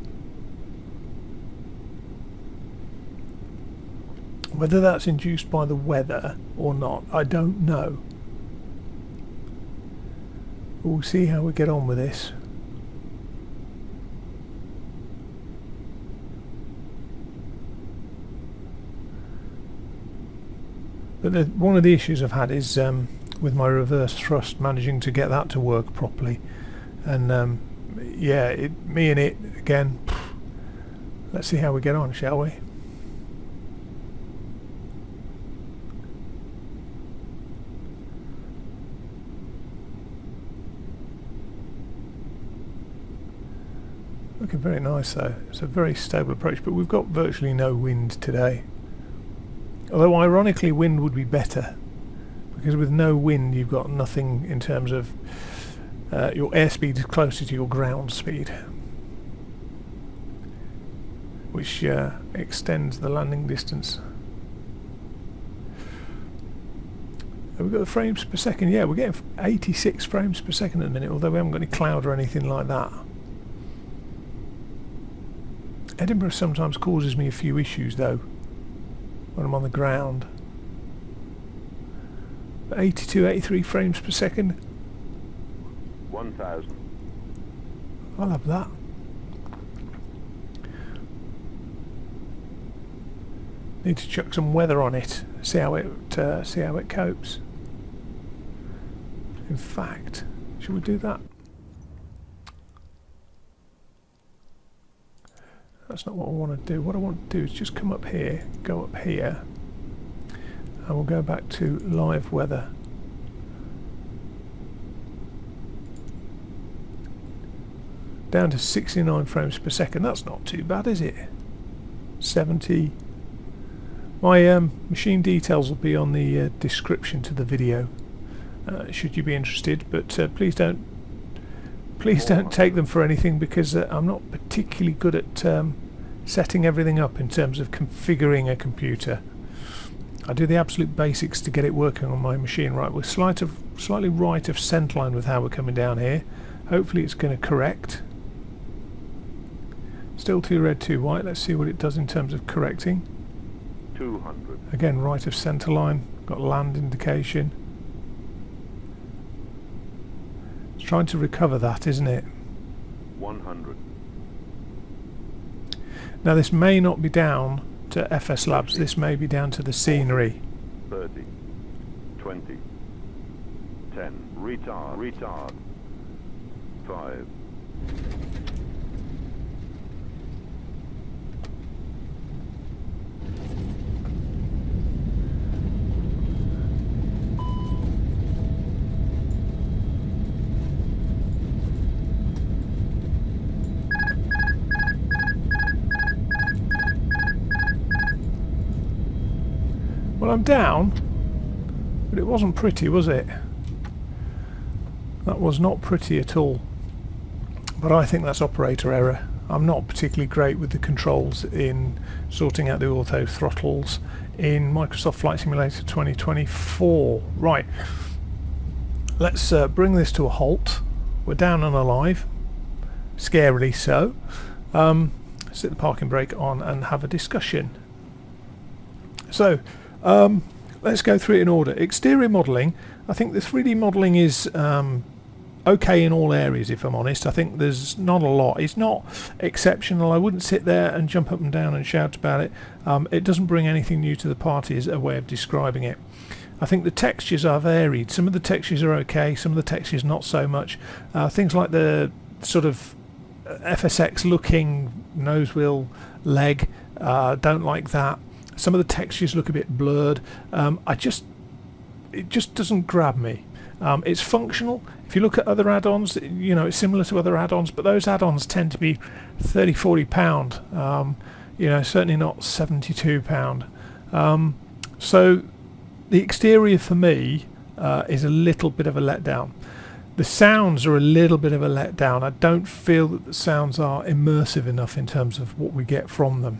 Whether that's induced by the weather or not, I don't know. But we'll see how we get on with this. But one of the issues I've had is with my reverse thrust, managing to get that to work properly. And yeah, me and it again. Let's see how we get on, shall we? Looking very nice though. It's a very stable approach, but we've got virtually no wind today. Although ironically wind would be better, because with no wind you've got nothing in terms of your airspeed is closer to your ground speed, which extends the landing distance. Have we got the frames per second? Yeah, we're getting 86 frames per second at the minute, although we haven't got any cloud or anything like that. Edinburgh sometimes causes me a few issues though when I'm on the ground. But 82, 83 frames per second. 1,000. I'll have that. Need to chuck some weather on it. See how it copes. In fact, should we do that? That's not what I want to do. What I want to do is just come up here, go up here, and we'll go back to live weather. Down to 69 frames per second. That's not too bad, is it? 70. My machine details will be on the description to the video, should you be interested. But please don't take them for anything, because I'm not particularly good at setting everything up in terms of configuring a computer. I do the absolute basics to get it working on my machine. Right, we're slightly right of centerline with how we're coming down here. Hopefully it's going to correct. Still 2 red, 2 white. Let's see what it does in terms of correcting. 200. Again, right of centerline. Got land indication. It's trying to recover that, isn't it? 100. Now this may not be down to FSLabs. This may be down to the scenery. 30. 20. 10. Retard. 5. Well, I'm down, but it wasn't pretty, was it? That was not pretty at all. But I think that's operator error. I'm not particularly great with the controls in sorting out the auto throttles in Microsoft Flight Simulator 2024. Right, let's bring this to a halt. We're down and alive, scarily so. Sit the parking brake on and have a discussion. So, let's go through it in order. Exterior modelling. I think the 3D modelling is okay in all areas, if I'm honest. I think there's not a lot. It's not exceptional. I wouldn't sit there and jump up and down and shout about it. It doesn't bring anything new to the party, is a way of describing it. I think the textures are varied. Some of the textures are okay, some of the textures not so much. Things like the sort of FSX looking nose wheel leg, don't like that. Some of the textures look a bit blurred. It just doesn't grab me. It's functional. If you look at other add-ons, you know, it's similar to other add-ons, but those add-ons tend to be £30–40. You know, certainly not £72. So the exterior for me is a little bit of a letdown. The sounds are a little bit of a letdown. I don't feel that the sounds are immersive enough in terms of what we get from them.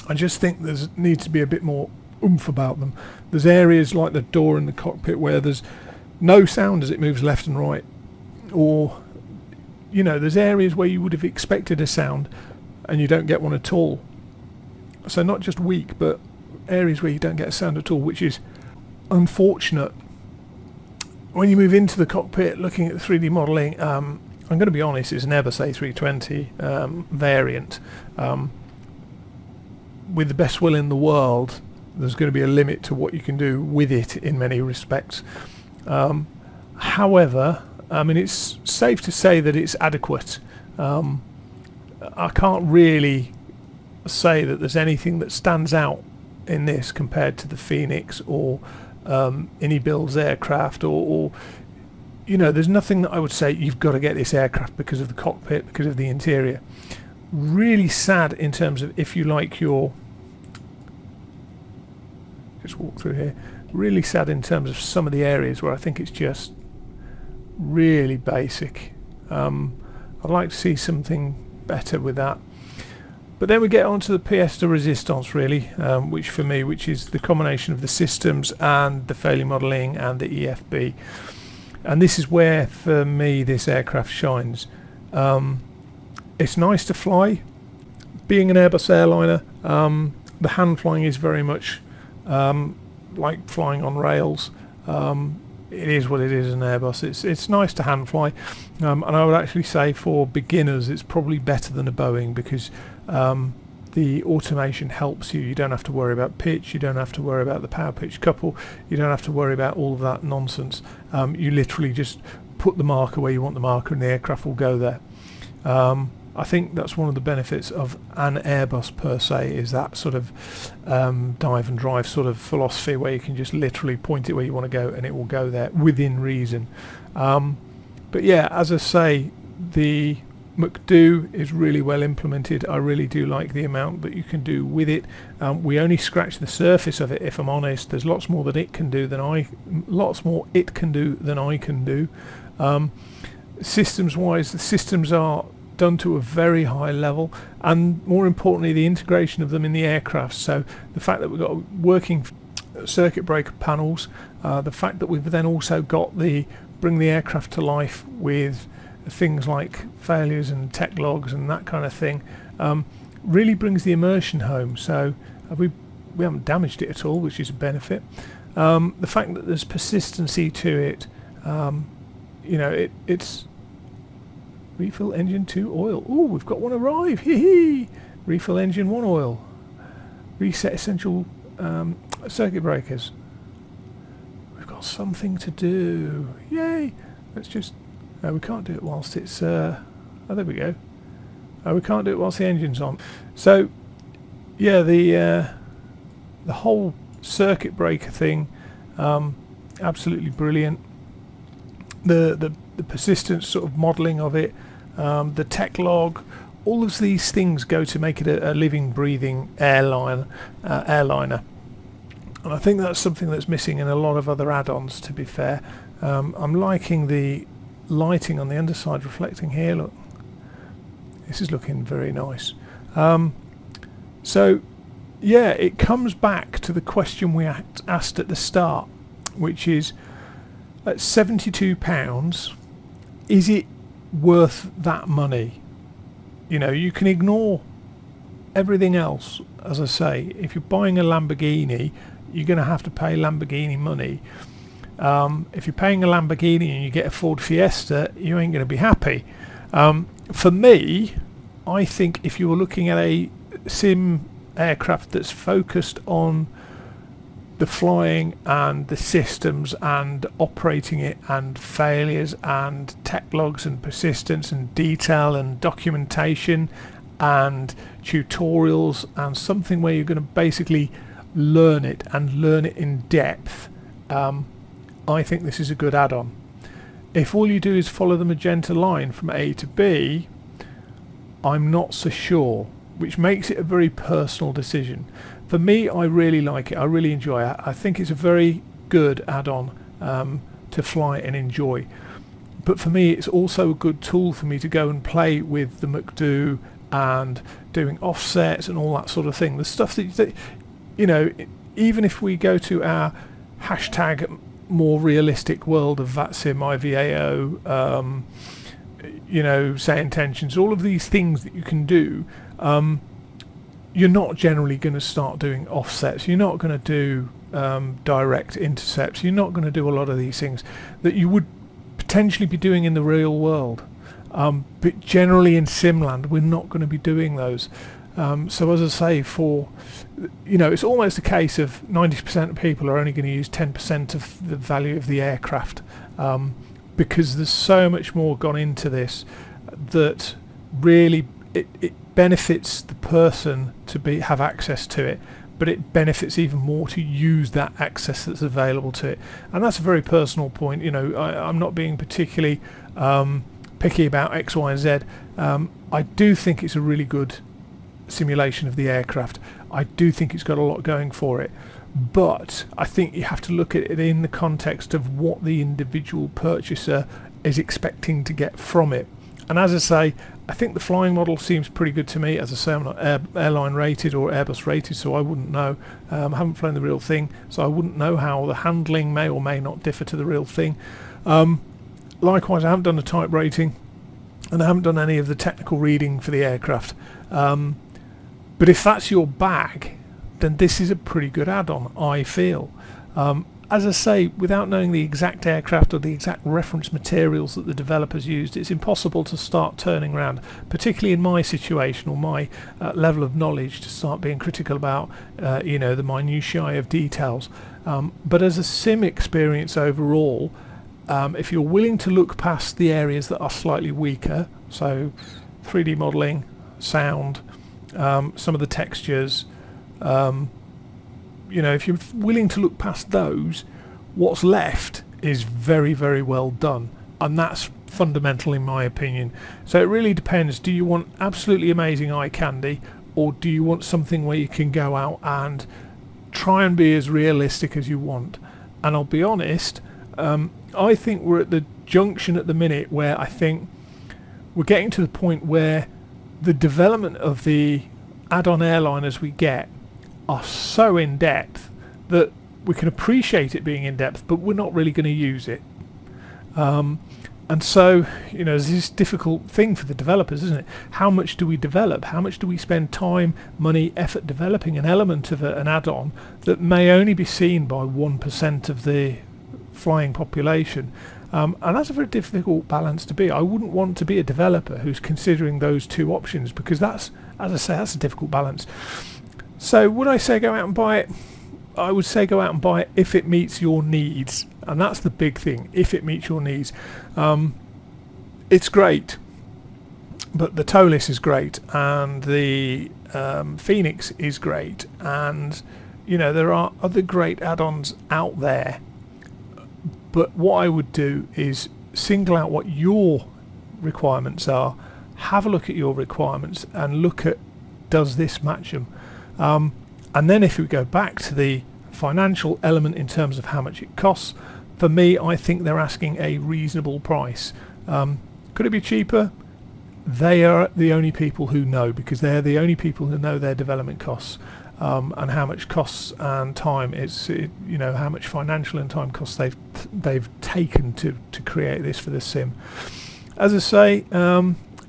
I just think there needs to be a bit more oomph about them. There's areas like the door in the cockpit where there's no sound as it moves left and right, or you know, there's areas where you would have expected a sound and you don't get one at all. So not just weak, but areas where you don't get a sound at all, which is unfortunate. When you move into the cockpit looking at the 3D modelling, I'm going to be honest, it's an Airbus A320 variant. With the best will in the world, there's going to be a limit to what you can do with it in many respects. However, I mean, it's safe to say that it's adequate. I can't really say that there's anything that stands out in this compared to the Phoenix or any Bill's aircraft, or you know, there's nothing that I would say you've got to get this aircraft because of the cockpit, because of the interior. Really sad in terms of if you like your, just walk through here, really sad in terms of some of the areas where I think it's just really basic. I'd like to see something better with that. But then we get on to the pièce de résistance, really, which for me, which is the combination of the systems and the failure modelling and the EFB. And this is where, for me, this aircraft shines. It's nice to fly. Being an Airbus airliner, the hand flying is very much like flying on rails. It is what it is in Airbus. It's nice to hand fly, and I would actually say for beginners it's probably better than a Boeing, because the automation helps you. You don't have to worry about pitch, you don't have to worry about the power pitch couple, you don't have to worry about all of that nonsense. You literally just put the marker where you want the marker and the aircraft will go there. I think that's one of the benefits of an Airbus per se, is that sort of dive and drive sort of philosophy, where you can just literally point it where you want to go and it will go there within reason. But yeah, as I say, the McDoo is really well implemented. I really do like the amount that you can do with it. We only scratched the surface of it, if I'm honest. There's lots more that it can do than I can do. Systems wise, the systems are done to a very high level, and more importantly, the integration of them in the aircraft. So the fact that we've got working circuit breaker panels, the fact that we've then also got the bring the aircraft to life with things like failures and tech logs and that kind of thing, really brings the immersion home. So we haven't damaged it at all, which is a benefit. The fact that there's persistency to it, it's refill engine 2 oil. Oh, we've got one arrive. Hee. Refill engine 1 oil. Reset essential circuit breakers. We've got something to do. Yay! Let's just. We can't do it whilst it's. Oh, there we go. We can't do it whilst the engine's on. So, yeah, the whole circuit breaker thing, absolutely brilliant. The persistence sort of modelling of it, the tech log, all of these things go to make it a living, breathing airliner. And I think that's something that's missing in a lot of other add-ons, to be fair. I'm liking the lighting on the underside reflecting here. Look, this is looking very nice. So, yeah, it comes back to the question we asked at the start, which is, at £72, is it worth that money? You can ignore everything else. As I say, if you're buying a Lamborghini, you're going to have to pay Lamborghini money. If you're paying a Lamborghini and you get a Ford Fiesta, you ain't going to be happy. For me, I think if you were looking at a sim aircraft that's focused on the flying and the systems and operating it and failures and tech logs and persistence and detail and documentation and tutorials, and something where you're going to basically learn it and learn it in depth, I think this is a good add-on. If all you do is follow the magenta line from A to B, I'm not so sure, which makes it a very personal decision. For me, I really like it. I really enjoy it. I think it's a very good add-on to fly and enjoy. But for me, it's also a good tool for me to go and play with the McDoo and doing offsets and all that sort of thing. The stuff that even if we go to our hashtag more realistic world of VATSIM, IVAO, say intentions, all of these things that you can do, you're not generally going to start doing offsets. You're not going to do direct intercepts. You're not going to do a lot of these things that you would potentially be doing in the real world. But generally in Simland, we're not going to be doing those. So as I say, it's almost a case of 90% of people are only going to use 10% of the value of the aircraft, because there's so much more gone into this that really it benefits the person to have access to it, but it benefits even more to use that access that's available to it. And that's a very personal point. I'm not being particularly picky about X, Y, and Z. I do think it's a really good simulation of the aircraft. I do think it's got a lot going for it, but I think you have to look at it in the context of what the individual purchaser is expecting to get from it. And as I say, I think the flying model seems pretty good to me. As I say, I'm not airline rated or Airbus rated, so I wouldn't know. I haven't flown the real thing, so I wouldn't know how the handling may or may not differ to the real thing. Likewise, I haven't done a type rating, and I haven't done any of the technical reading for the aircraft. But if that's your bag, then this is a pretty good add-on, I feel. As I say, without knowing the exact aircraft or the exact reference materials that the developers used, it's impossible to start turning around, particularly in my situation or my level of knowledge, to start being critical about the minutiae of details. But as a sim experience overall, if you're willing to look past the areas that are slightly weaker, so 3D modelling, sound, some of the textures. You know, if you're willing to look past those, what's left is very, very well done, and that's fundamental in my opinion. So it really depends. Do you want absolutely amazing eye candy, or do you want something where you can go out and try and be as realistic as you want? And I'll be honest, I think we're at the junction at the minute where I think we're getting to the point where the development of the add-on airliners we get are so in depth that we can appreciate it being in depth, but we're not really going to use it. And so, you know, there's this difficult thing for the developers, isn't it? How much do we develop? How much do we spend time, money, effort developing an element of an add-on that may only be seen by 1% of the flying population? And that's a very difficult balance to be. I wouldn't want to be a developer who's considering those two options, because that's, as I say, that's a difficult balance. So would I say go out and buy it? I would say go out and buy it if it meets your needs, and that's the big thing, if it meets your needs. It's great, but the Tolis is great, and the Phoenix is great, and you know, there are other great add-ons out there, but what I would do is single out what your requirements are, have a look at your requirements and look at, does this match them? And then if we go back to the financial element in terms of how much it costs, for me, I think they're asking a reasonable price. Could it be cheaper? They are the only people who know, because they're the only people who know their development costs, and how much costs and time you know, how much financial and time costs they've taken to create this for the sim. As I say,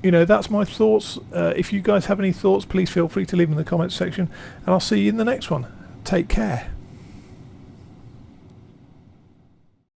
you know, that's my thoughts. If you guys have any thoughts, please feel free to leave them in the comments section, and I'll see you in the next one. Take care.